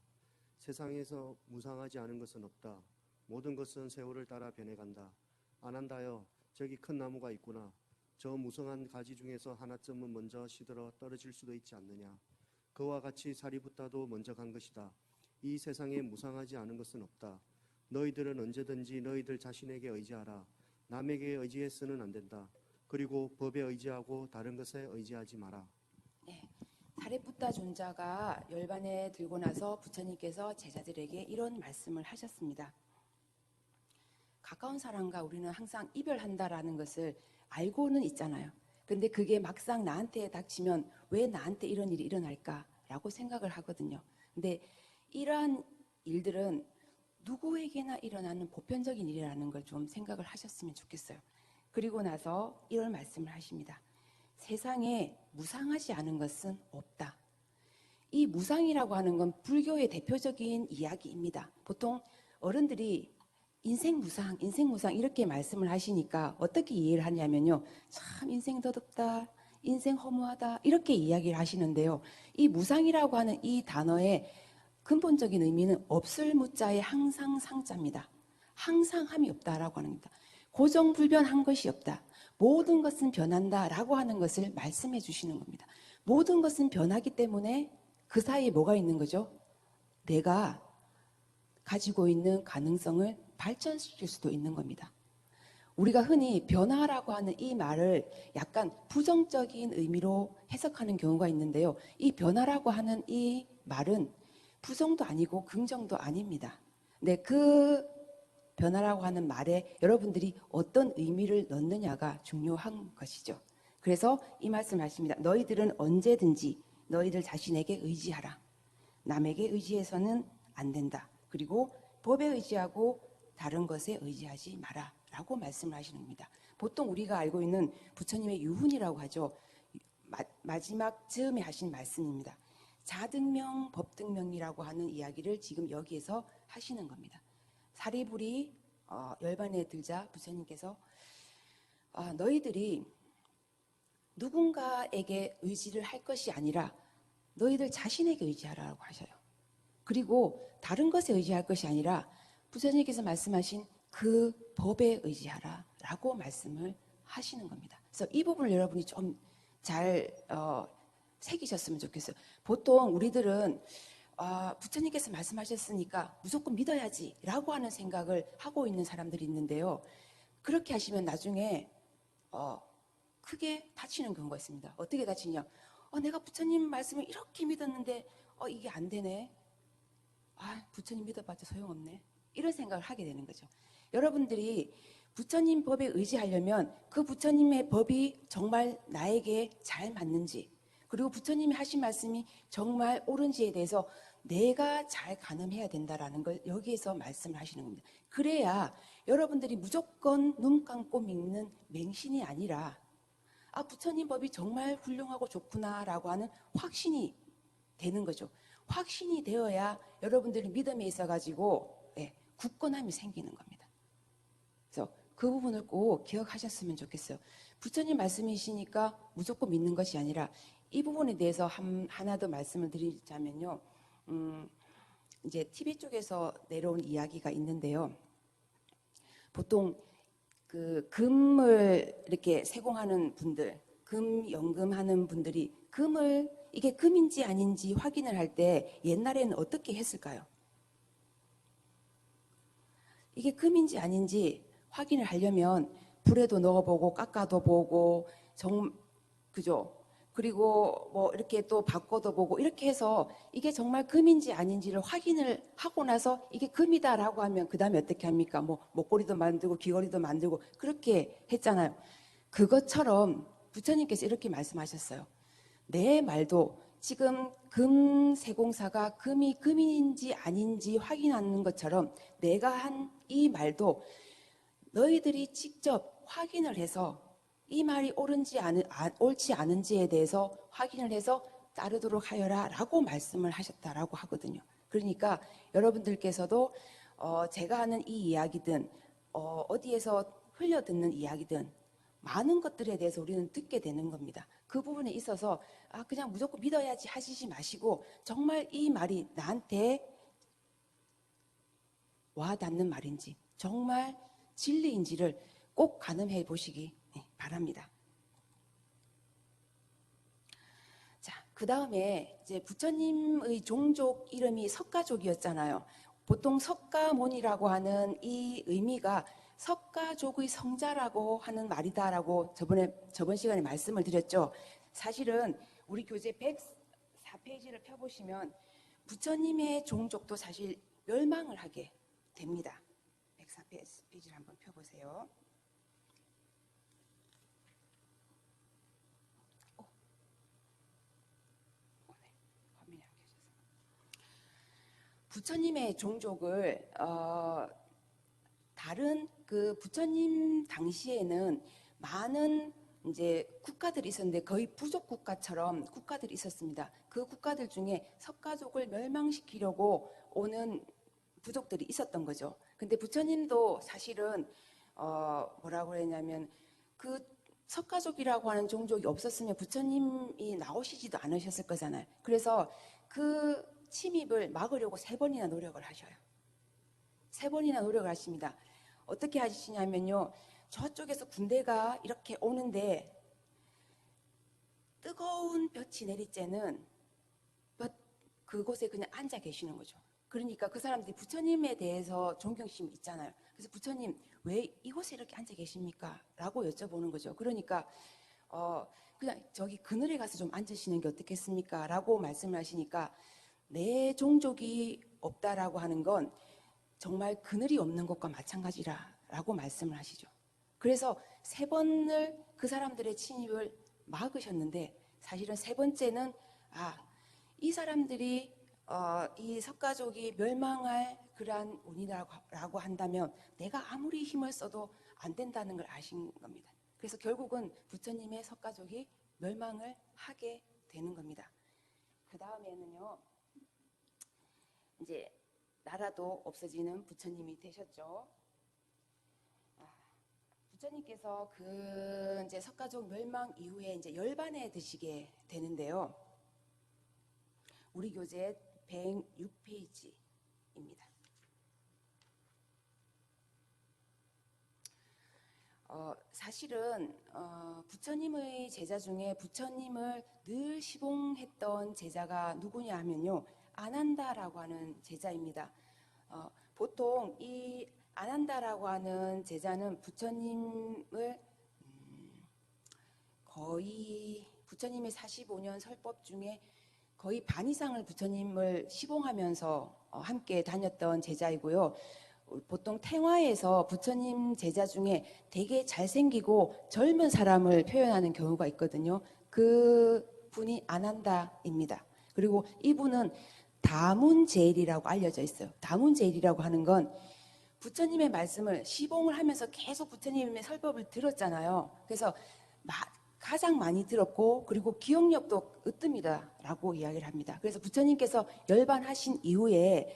세상에서 무상하지 않은 것은 없다. 모든 것은 세월을 따라 변해간다. 안한다여, 저기 큰 나무가 있구나. 저 무성한 가지 중에서 하나쯤은 먼저 시들어 떨어질 수도 있지 않느냐. 그와 같이 사리부타도 먼저 간 것이다. 이 세상에 무상하지 않은 것은 없다. 너희들은 언제든지 너희들 자신에게 의지하라. 남에게 의지해서는 안 된다. 그리고 법에 의지하고 다른 것에 의지하지 마라.
네. 사리부타 존자가 열반에 들고 나서 부처님께서 제자들에게 이런 말씀을 하셨습니다. 가까운 사람과 우리는 항상 이별한다라는 것을 알고는 있잖아요. 근데 그게 막상 나한테 닥치면 왜 나한테 이런 일이 일어날까라고 생각을 하거든요. 근데 이러한 일들은 누구에게나 일어나는 보편적인 일이라는 걸 좀 생각을 하셨으면 좋겠어요. 그리고 나서 이런 말씀을 하십니다. 세상에 무상하지 않은 것은 없다. 이 무상이라고 하는 건 불교의 대표적인 이야기입니다. 보통 어른들이 인생 무상 이렇게 말씀을 하시니까 어떻게 이해를 하냐면요, 참 인생 더덥다, 인생 허무하다 이렇게 이야기를 하시는데요, 이 무상이라고 하는 이 단어의 근본적인 의미는 없을 무자의 항상 상자입니다. 항상함이 없다라고 하는 겁니다. 고정불변한 것이 없다. 모든 것은 변한다라고 하는 것을 말씀해 주시는 겁니다. 모든 것은 변하기 때문에 그 사이에 뭐가 있는 거죠? 내가 가지고 있는 가능성을 발전시킬 수도 있는 겁니다. 우리가 흔히 변화라고 하는 이 말을 약간 부정적인 의미로 해석하는 경우가 있는데요. 이 변화라고 하는 이 말은 부정도 아니고 긍정도 아닙니다. 근데 그 변화라고 하는 말에 여러분들이 어떤 의미를 넣느냐가 중요한 것이죠. 그래서 이 말씀 하십니다. 너희들은 언제든지 너희들 자신에게 의지하라. 남에게 의지해서는 안 된다. 그리고 법에 의지하고 다른 것에 의지하지 마라 라고 말씀을 하시는 겁니다. 보통 우리가 알고 있는 부처님의 유훈이라고 하죠. 마지막 즈음에 하신 말씀입니다. 자등명, 법등명이라고 하는 이야기를 지금 여기에서 하시는 겁니다. 사리불이 열반에 들자 부처님께서 너희들이 누군가에게 의지를 할 것이 아니라 너희들 자신에게 의지하라고 하셔요. 그리고 다른 것에 의지할 것이 아니라 부처님께서 말씀하신 그 법에 의지하라 라고 말씀을 하시는 겁니다. 그래서 이 부분을 여러분이 좀 잘 새기셨으면 좋겠어요. 보통 우리들은 부처님께서 말씀하셨으니까 무조건 믿어야지 라고 하는 생각을 하고 있는 사람들이 있는데요. 그렇게 하시면 나중에 크게 다치는 경우가 있습니다. 어떻게 다치냐? 내가 부처님 말씀을 이렇게 믿었는데 이게 안 되네. 부처님 믿어봤자 소용없네. 이런 생각을 하게 되는 거죠. 여러분들이 부처님 법에 의지하려면 그 부처님의 법이 정말 나에게 잘 맞는지, 그리고 부처님이 하신 말씀이 정말 옳은지에 대해서 내가 잘 가늠해야 된다라는 걸 여기에서 말씀을 하시는 겁니다. 그래야 여러분들이 무조건 눈 감고 믿는 맹신이 아니라 부처님 법이 정말 훌륭하고 좋구나라고 하는 확신이 되는 거죠. 확신이 되어야 여러분들이 믿음에 있어가지고 굳건함이 생기는 겁니다. 그래서 그 부분을 꼭 기억하셨으면 좋겠어요. 부처님 말씀이시니까 무조건 믿는 것이 아니라 이 부분에 대해서 하나 더 말씀을 드리자면요. 이제 TV 쪽에서 내려온 이야기가 있는데요. 보통 그 금을 이렇게 세공하는 분들, 금 연금하는 분들이 금을 이게 금인지 아닌지 확인을 할 때 옛날에는 어떻게 했을까요? 이게 금인지 아닌지 확인을 하려면 불에도 넣어보고 깎아도 보고 그죠? 그리고 뭐 이렇게 또 바꿔도 보고 이렇게 해서 이게 정말 금인지 아닌지를 확인을 하고 나서 이게 금이다라고 하면 그 다음에 어떻게 합니까? 뭐 목걸이도 만들고 귀걸이도 만들고 그렇게 했잖아요. 그것처럼 부처님께서 이렇게 말씀하셨어요. 내 말도 지금 금세공사가 금이 금인지 아닌지 확인하는 것처럼 내가 한 이 말도 너희들이 직접 확인을 해서 이 말이 옳지 않은지에 대해서 확인을 해서 따르도록 하여라 라고 말씀을 하셨다라고 하거든요. 그러니까 여러분들께서도 제가 하는 이 이야기든 어디에서 흘려듣는 이야기든 많은 것들에 대해서 우리는 듣게 되는 겁니다. 그 부분에 있어서 그냥 무조건 믿어야지 하시지 마시고 정말 이 말이 나한테 와닿는 말인지 정말 진리인지를 꼭 가늠해 보시기 바랍니다. 자, 그 다음에 이제 부처님의 종족 이름이 석가족이었잖아요. 보통 석가모니라고 하는 이 의미가 석가족의 성자라고 하는 말이다라고 저번 시간에 말씀을 드렸죠. 사실은 우리 교재 104페이지를 펴보시면 부처님의 종족도 사실 멸망을 하게 됩니다. 104페이지를 한번 펴보세요. 화면이 안 켜져서. 부처님의 종족을 다른 그 부처님 당시에는 많은 이제 국가들이 있었는데 거의 부족 국가처럼 국가들이 있었습니다. 그 국가들 중에 석가족을 멸망시키려고 오는 부족들이 있었던 거죠. 근데 부처님도 사실은 뭐라고 그랬냐면 그 석가족이라고 하는 종족이 없었으면 부처님이 나오시지도 않으셨을 거잖아요. 그래서 그 침입을 막으려고 3번이나 노력을 하셔요. 3번이나 노력을 하십니다. 어떻게 하시냐면요. 저쪽에서 군대가 이렇게 오는데 뜨거운 볕이 내릴 때는 그곳에 그냥 앉아 계시는 거죠. 그러니까 그 사람들이 부처님에 대해서 존경심이 있잖아요. 그래서 부처님 왜 이곳에 이렇게 앉아 계십니까? 라고 여쭤보는 거죠. 그러니까 그냥 저기 그늘에 가서 좀 앉으시는 게 어떻겠습니까? 라고 말씀을 하시니까 내 종족이 없다라고 하는 건 정말 그늘이 없는 것과 마찬가지라고 말씀을 하시죠. 그래서 3번을 그 사람들의 침입을 막으셨는데 사실은 3번째는 이 사람들이 이 석가족이 멸망할 그러한 운이라고 한다면 내가 아무리 힘을 써도 안 된다는 걸 아신 겁니다. 그래서 결국은 부처님의 석가족이 멸망을 하게 되는 겁니다. 그 다음에는요, 이제 나라도 없어지는 부처님이 되셨죠. 부처님께서 그 이제 석가족 멸망 이후에 이제 열반에 드시게 되는데요. 우리 교재 106페이지입니다. 사실은 부처님의 제자 중에 부처님을 늘 시봉했던 제자가 누구냐 하면요. 아난다라고 하는 제자입니다. 보통 이 아난다라고 하는 제자는 부처님을 거의 부처님의 45년 설법 중에 거의 반 이상을 부처님을 시봉하면서 함께 다녔던 제자이고요. 보통 탱화에서 부처님 제자 중에 되게 잘생기고 젊은 사람을 표현하는 경우가 있거든요. 그 분이 아난다입니다. 그리고 이분은 다문제일이라고 알려져 있어요. 다문제일이라고 하는 건 부처님의 말씀을 시봉을 하면서 계속 부처님의 설법을 들었잖아요. 그래서 가장 많이 들었고 그리고 기억력도 으뜸이다라고 이야기를 합니다. 그래서 부처님께서 열반하신 이후에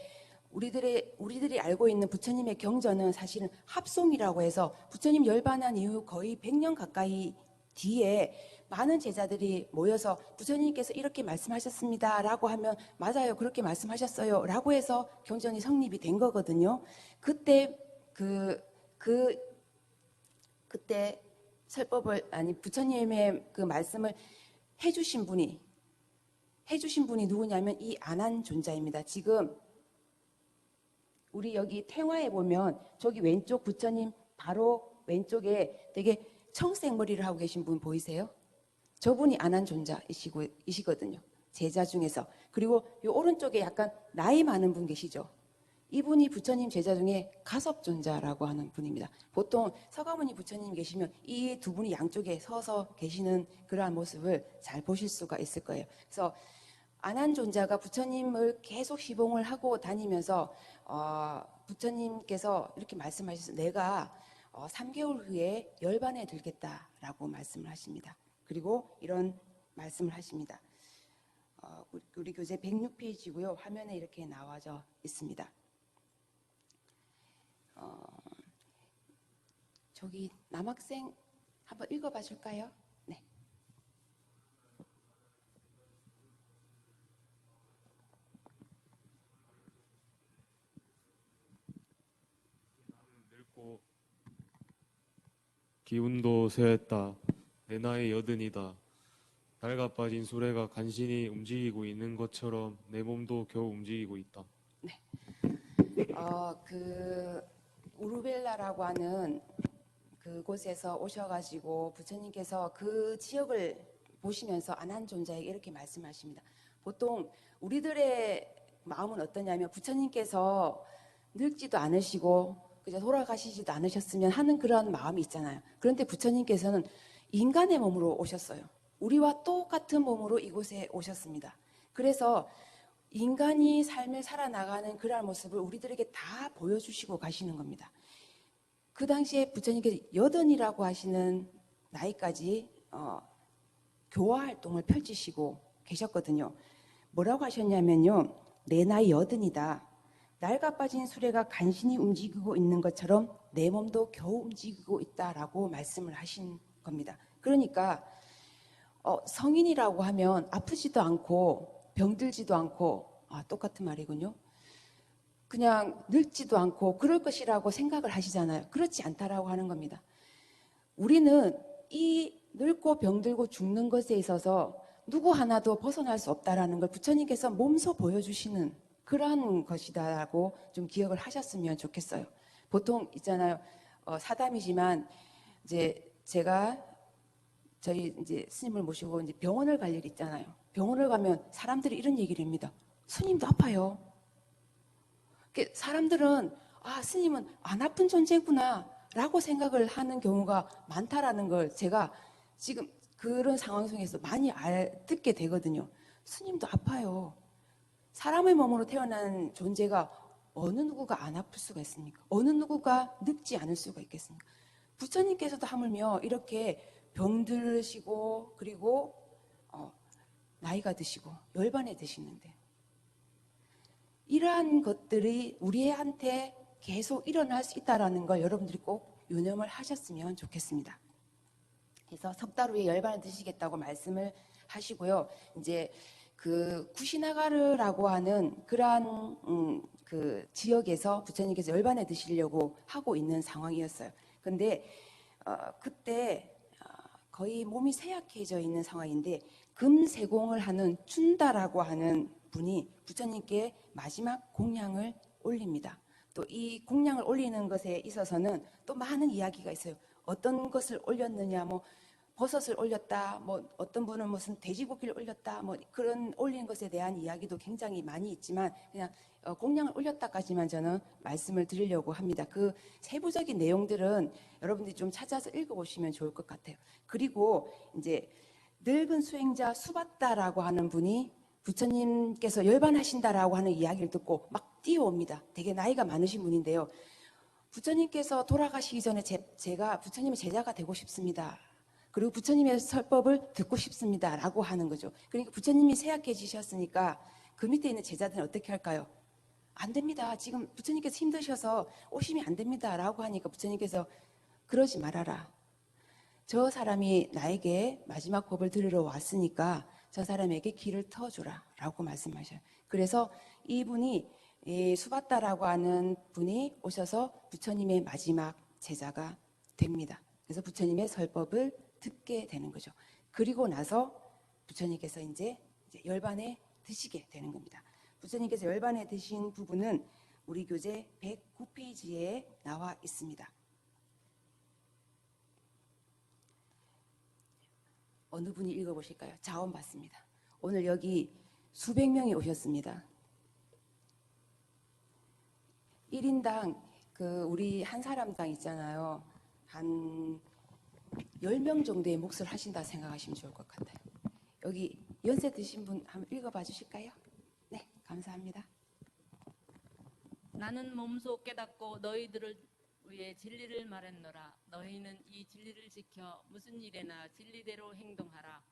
우리들이 알고 있는 부처님의 경전은 사실은 합송이라고 해서 부처님 열반한 이후 거의 100년 가까이 뒤에 많은 제자들이 모여서 부처님께서 이렇게 말씀하셨습니다라고 하면 맞아요, 그렇게 말씀하셨어요라고 해서 경전이 성립이 된 거거든요. 그때 그때 설법을 부처님의 그 말씀을 해주신 분이 누구냐면 이 아난존자입니다. 지금 우리 여기 탱화에 보면 저기 왼쪽 부처님 바로 왼쪽에 되게 청색 머리를 하고 계신 분 보이세요? 저분이 아난존자이시거든요. 제자 중에서. 그리고 이 오른쪽에 약간 나이 많은 분 계시죠? 이분이 부처님 제자 중에 가섭존자라고 하는 분입니다. 보통 서가모니 부처님 계시면 이 두 분이 양쪽에 서서 계시는 그러한 모습을 잘 보실 수가 있을 거예요. 그래서 아난존자가 부처님을 계속 시봉을 하고 다니면서 부처님께서 이렇게 말씀하셔서 내가 3개월 후에 열반에 들겠다라고 말씀을 하십니다. 그리고 이런 말씀을 하십니다. 우리 교재 106페이지고요. 화면에 이렇게 나와져 있습니다. 저기 남학생 한번 읽어봐 줄까요? 네.
늙고 기운도 쇠했다. 내 나이 80이다. 낡아 빠진 수레가 간신히 움직이고 있는 것처럼 내 몸도 겨우 움직이고 있다.
그 우르벨라라고 하는 그곳에서 오셔가지고 부처님께서 그 지역을 보시면서 아난존자에게 이렇게 말씀하십니다. 보통 우리들의 마음은 어떠냐면 부처님께서 늙지도 않으시고 그저 돌아가시지도 않으셨으면 하는 그런 마음이 있잖아요. 그런데 부처님께서는 인간의 몸으로 오셨어요. 우리와 똑같은 몸으로 이곳에 오셨습니다. 그래서 인간이 삶을 살아나가는 그러한 모습을 우리들에게 다 보여주시고 가시는 겁니다. 그 당시에 부처님께서 80이라고 하시는 나이까지 교화 활동을 펼치시고 계셨거든요. 뭐라고 하셨냐면요. 내 나이 80이다. 낡아 빠진 수레가 간신히 움직이고 있는 것처럼 내 몸도 겨우 움직이고 있다라고 말씀을 하신 겁니다. 그러니까 성인이라고 하면 아프지도 않고 병들지도 않고 똑같은 말이군요. 그냥 늙지도 않고 그럴 것이라고 생각을 하시잖아요. 그렇지 않다라고 하는 겁니다. 우리는 이 늙고 병들고 죽는 것에 있어서 누구 하나도 벗어날 수 없다라는 걸 부처님께서 몸소 보여주시는 그러한 것이다라고 좀 기억을 하셨으면 좋겠어요. 보통 있잖아요. 사담이지만 이제 제가 저희 이제 스님을 모시고 이제 병원을 갈 일이 있잖아요. 병원을 가면 사람들이 이런 얘기를 합니다. 스님도 아파요. 사람들은 스님은 안 아픈 존재구나 라고 생각을 하는 경우가 많다라는 걸 제가 지금 그런 상황 속에서 많이 듣게 되거든요. 스님도 아파요. 사람의 몸으로 태어난 존재가 어느 누구가 안 아플 수가 있습니까? 어느 누구가 늙지 않을 수가 있겠습니까? 부처님께서도 하물며 이렇게 병들으시고 그리고 나이가 드시고 열반에 드시는데 이러한 것들이 우리한테 계속 일어날 수 있다는 걸 여러분들이 꼭 유념을 하셨으면 좋겠습니다. 그래서 석 달 후에 열반을 드시겠다고 말씀을 하시고요. 이제 그 구시나가르라고 하는 그러한 그 지역에서 부처님께서 열반에 드시려고 하고 있는 상황이었어요. 근데 그때 거의 몸이 쇠약해져 있는 상황인데 금세공을 하는 춘다라고 하는 분이 부처님께 마지막 공양을 올립니다. 또 이 공양을 올리는 것에 있어서는 또 많은 이야기가 있어요. 어떤 것을 올렸느냐, 버섯을 올렸다, 뭐 어떤 분은 무슨 돼지고기를 올렸다, 뭐 그런 올린 것에 대한 이야기도 굉장히 많이 있지만 그냥 공량을 올렸다까지만 저는 말씀을 드리려고 합니다. 그 세부적인 내용들은 여러분들이 좀 찾아서 읽어보시면 좋을 것 같아요. 그리고 이제 늙은 수행자 수바다라고 하는 분이 부처님께서 열반하신다라고 하는 이야기를 듣고 막 뛰어옵니다. 되게 나이가 많으신 분인데요. 부처님께서 돌아가시기 전에 제가 부처님의 제자가 되고 싶습니다. 그리고 부처님의 설법을 듣고 싶습니다. 라고 하는 거죠. 그러니까 부처님이 쇠약해지셨으니까 그 밑에 있는 제자들은 어떻게 할까요? 안 됩니다. 지금 부처님께서 힘드셔서 오시면 안 됩니다. 라고 하니까 부처님께서 그러지 말아라. 저 사람이 나에게 마지막 법을 들으러 왔으니까 저 사람에게 길을 터주라. 라고 말씀하셔요. 그래서 이분이 수바다라고 하는 분이 오셔서 부처님의 마지막 제자가 됩니다. 그래서 부처님의 설법을 듣게 되는 거죠. 그리고 나서 부처님께서 이제 열반에 드시게 되는 겁니다. 부처님께서 열반에 드신 부분은 우리 교재 109페이지에 나와 있습니다. 어느 분이 읽어보실까요? 자원 받습니다. 오늘 여기 수백 명이 오셨습니다. 1인당 우리 한 사람당 있잖아요. 한 10명 정도의 몫을 하신다 생각하시면 좋을 것 같아요. 여기 연세 드신 분 한번 읽어봐 주실까요? 네, 감사합니다.
나는 몸소 깨닫고 너희들을 위해 진리를 말했노라. 너희는 이 진리를 지켜 무슨 일에나 진리대로 행동하라.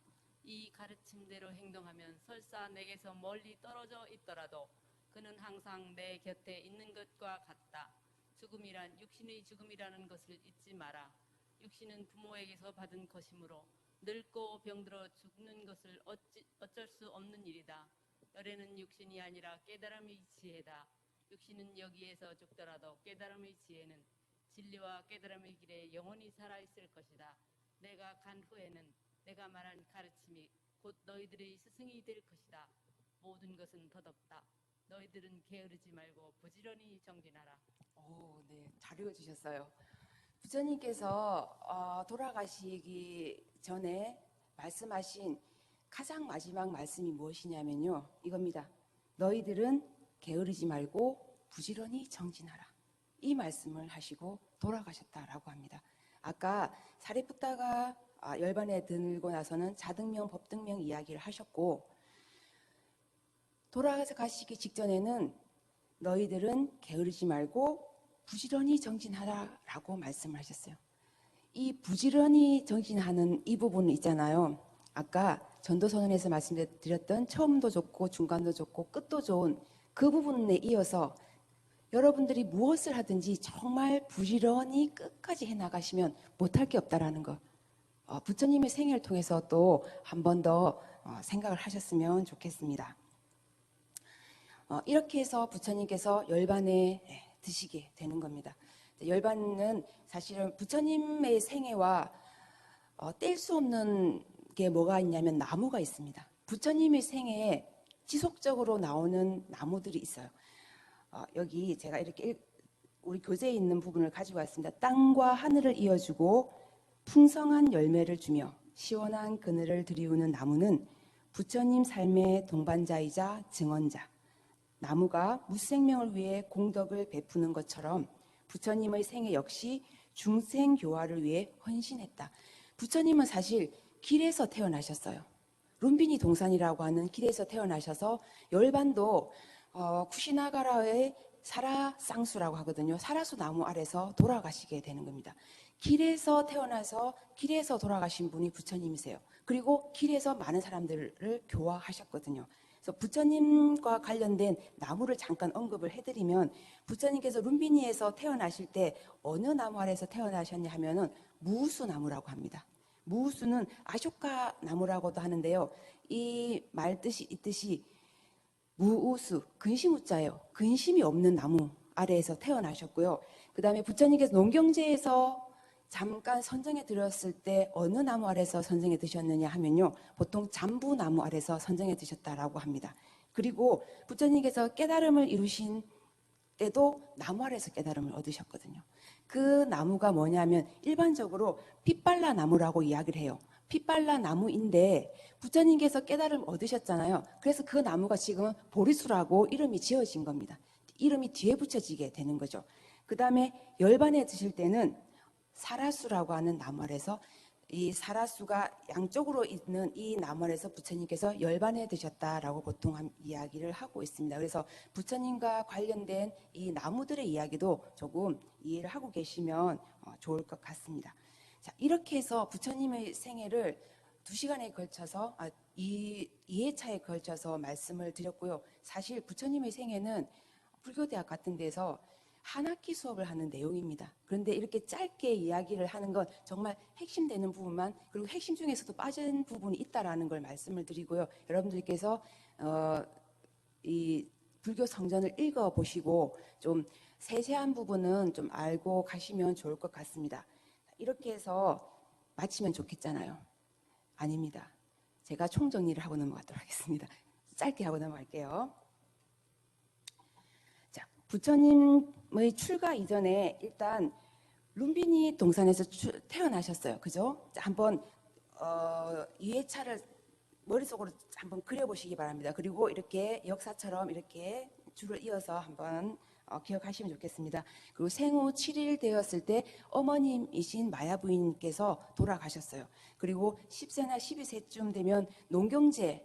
이 가르침대로 행동하면 설사 내게서 멀리 떨어져 있더라도 그는 항상 내 곁에 있는 것과 같다. 죽음이란 육신의 죽음이라는 것을 잊지 마라. 육신은 부모에게서 받은 것이므로 늙고 병들어 죽는 것을 어쩔 수 없는 일이다. 열에는 육신이 아니라 깨달음의 지혜다. 육신은 여기에서 죽더라도 깨달음의 지혜는 진리와 깨달음의 길에 영원히 살아있을 것이다. 내가 간 후에는 내가 말한 가르침이 곧 너희들의 스승이 될 것이다. 모든 것은 덧없다. 너희들은 게으르지 말고 부지런히 정진하라.
오, 네, 잘 읽어주셨어요. 부처님께서 돌아가시기 전에 말씀하신 가장 마지막 말씀이 무엇이냐면요, 이겁니다. 너희들은 게으르지 말고 부지런히 정진하라. 이 말씀을 하시고 돌아가셨다라고 합니다. 아까 사리푸타가 열반에 들고 나서는 자등명, 법등명 이야기를 하셨고, 돌아가시기 직전에는 너희들은 게으르지 말고 부지런히 정진하라라고 말씀을 하셨어요. 이 부지런히 정진하는 이 부분 있잖아요. 아까 전도선언에서 말씀드렸던 처음도 좋고 중간도 좋고 끝도 좋은 그 부분에 이어서 여러분들이 무엇을 하든지 정말 부지런히 끝까지 해나가시면 못할 게 없다라는 것. 부처님의 생애를 통해서 또 한 번 더 생각을 하셨으면 좋겠습니다. 이렇게 해서 부처님께서 열반에 드시게 되는 겁니다. 열반은 사실은 부처님의 생애와 뗄 수 없는 게 뭐가 있냐면 나무가 있습니다. 부처님의 생애에 지속적으로 나오는 나무들이 있어요. 여기 제가 이렇게 우리 교재에 있는 부분을 가지고 왔습니다. 땅과 하늘을 이어주고 풍성한 열매를 주며 시원한 그늘을 들이우는 나무는 부처님 삶의 동반자이자 증언자. 나무가 무생명을 위해 공덕을 베푸는 것처럼 부처님의 생애 역시 중생교화를 위해 헌신했다. 부처님은 사실 길에서 태어나셨어요. 룸비니 동산이라고 하는 길에서 태어나셔서 열반도 쿠시나가라의 사라쌍수라고 하거든요. 사라수 나무 아래서 돌아가시게 되는 겁니다. 길에서 태어나서 길에서 돌아가신 분이 부처님이세요. 그리고 길에서 많은 사람들을 교화하셨거든요. 그래서 부처님과 관련된 나무를 잠깐 언급을 해드리면 부처님께서 룸비니에서 태어나실 때 어느 나무 아래서 태어나셨냐 하면은 무우수 나무라고 합니다. 무우수는 아쇼카 나무라고도 하는데요. 이 말 뜻이 있듯이 무우수, 근심우자예요. 근심이 없는 나무 아래에서 태어나셨고요. 그 다음에 부처님께서 농경제에서 잠깐 선정해 드렸을 때 어느 나무 아래서 선정해 드셨느냐 하면요. 보통 잠부나무 아래서 선정해 드셨다라고 합니다. 그리고 부처님께서 깨달음을 이루신 때도 나무 아래서 깨달음을 얻으셨거든요. 그 나무가 뭐냐면 일반적으로 핏발라 나무라고 이야기를 해요. 피빨라 나무인데 부처님께서 깨달음 얻으셨잖아요. 그래서 그 나무가 지금 보리수라고 이름이 지어진 겁니다. 이름이 뒤에 붙여지게 되는 거죠. 그 다음에 열반에 드실 때는 사라수라고 하는 나무 아래서 이 사라수가 양쪽으로 있는 이 나무 아래서 부처님께서 열반에 드셨다라고 보통 이야기를 하고 있습니다. 그래서 부처님과 관련된 이 나무들의 이야기도 조금 이해를 하고 계시면 좋을 것 같습니다. 자, 이렇게 해서 부처님의 생애를 2시간에 걸쳐서 2회차에 걸쳐서 말씀을 드렸고요. 사실 부처님의 생애는 불교대학 같은 데서 한 학기 수업을 하는 내용입니다. 그런데 이렇게 짧게 이야기를 하는 건 정말 핵심되는 부분만, 그리고 핵심 중에서도 빠진 부분이 있다라는 걸 말씀을 드리고요. 여러분들께서 이 불교 성전을 읽어보시고 좀 세세한 부분은 좀 알고 가시면 좋을 것 같습니다. 이렇게 해서 마치면 좋겠잖아요. 아닙니다. 제가 총정리를 하고 넘어가도록 하겠습니다. 짧게 하고 넘어갈게요. 자, 부처님의 출가 이전에 일단 룸비니 동산에서 태어나셨어요. 그죠? 자, 한번 2회차를 머릿속으로 한번 그려보시기 바랍니다. 그리고 이렇게 역사처럼 이렇게 줄을 이어서 한번 기억하시면 좋겠습니다. 그리고 생후 7일 되었을 때 어머님이신 마야 부인께서 돌아가셨어요. 그리고 10세나 12세쯤 되면 농경제에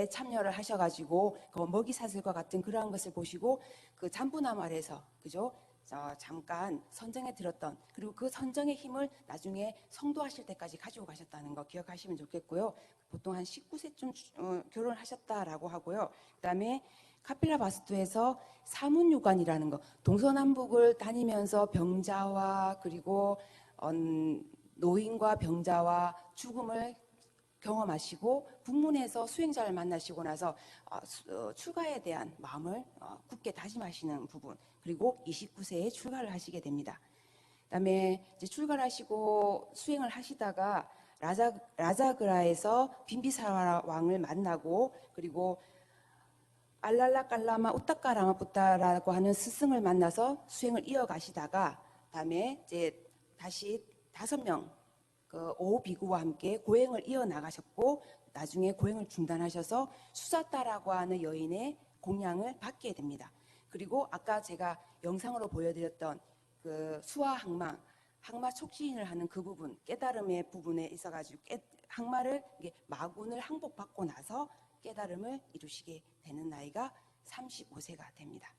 참여를 하셔가지고 그 먹이 사슬과 같은 그러한 것을 보시고 그 잠부나무 아래서 그죠? 잠깐 선정에 들었던, 그리고 그 선정의 힘을 나중에 성도하실 때까지 가지고 가셨다는 거 기억하시면 좋겠고요. 보통 한 19세쯤 결혼하셨다라고 하고요. 그다음에 카필라 바스투에서 사문유관이라는 거, 동서남북을 다니면서 병자와 그리고 노인과 병자와 죽음을 경험하시고 북문에서 수행자를 만나시고 나서 출가에 대한 마음을 굳게 다짐하시는 부분, 그리고 29세에 출가를 하시게 됩니다. 그다음에 이제 출가를 하시고 수행을 하시다가 라자그라에서 빈비사라 왕을 만나고, 그리고 알랄라 깔라마 우타카라마푸타라고 하는 스승을 만나서 수행을 이어가시다가, 다음에 이제 다시 5명 그 오비구와 함께 고행을 이어나가셨고, 나중에 고행을 중단하셔서 수사따라고 하는 여인의 공양을 받게 됩니다. 그리고 아까 제가 영상으로 보여드렸던 그 수화 항마 촉진을 하는 그 부분, 깨달음의 부분에 있어가지고 항마를 마군을 항복받고 나서 깨달음을 이루시게 되는 나이가 35세가 됩니다.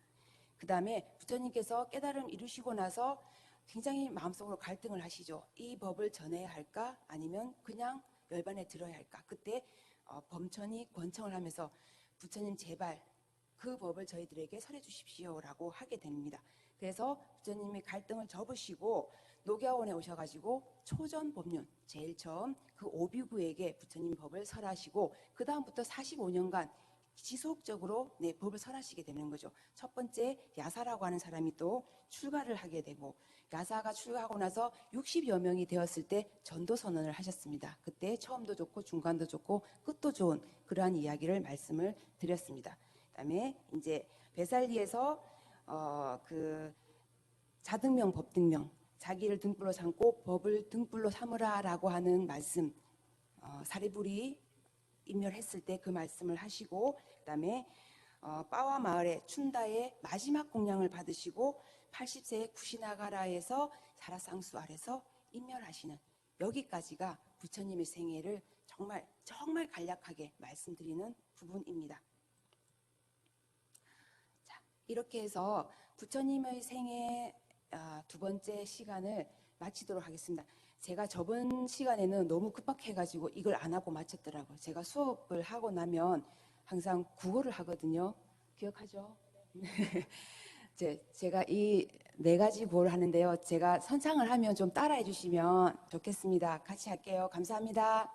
그 다음에 부처님께서 깨달음 이루시고 나서 굉장히 마음속으로 갈등을 하시죠. 이 법을 전해야 할까 아니면 그냥 열반에 들어야 할까. 그때 범천이 권청을 하면서 부처님 제발 그 법을 저희들에게 설해 주십시오라고 하게 됩니다. 그래서 부처님이 갈등을 접으시고 녹야원에 오셔가지고 초전법륜 제일 처음 그 오비구에게 부처님 법을 설하시고, 그 다음부터 45년간 지속적으로 법을 설하시게 되는 거죠. 첫 번째 야사라고 하는 사람이 또 출가를 하게 되고, 야사가 출가하고 나서 60여 명이 되었을 때 전도 선언을 하셨습니다. 그때 처음도 좋고 중간도 좋고 끝도 좋은 그러한 이야기를 말씀을 드렸습니다. 그다음에 이제 베살리에서 그 자등명 법등명, 자기를 등불로 삼고 법을 등불로 삼으라라고 하는 말씀, 사리불이 임멸했을 때 그 말씀을 하시고, 그다음에 빠와 마을의 춘다의 마지막 공양을 받으시고 80세의 쿠시나가라에서 사라상수 아래서 임멸하시는, 여기까지가 부처님의 생애를 정말 간략하게 말씀드리는 부분입니다. 자, 이렇게 해서 부처님의 생애 2번째 시간을 마치도록 하겠습니다. 제가 저번 시간에는 너무 급박해가지고 이걸 안 하고 마쳤더라고요. 제가 수업을 하고 나면 항상 국어를 하거든요. 기억하죠? 제가 이 4가지 구호를 하는데요. 제가 선창을 하면 좀 따라해 주시면 좋겠습니다. 같이 할게요. 감사합니다.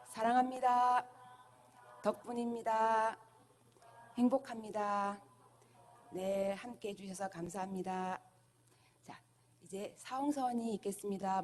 사랑합니다. 덕분입니다. 행복합니다. 네, 함께 해주셔서 감사합니다. 자, 이제 사홍선이 있겠습니다.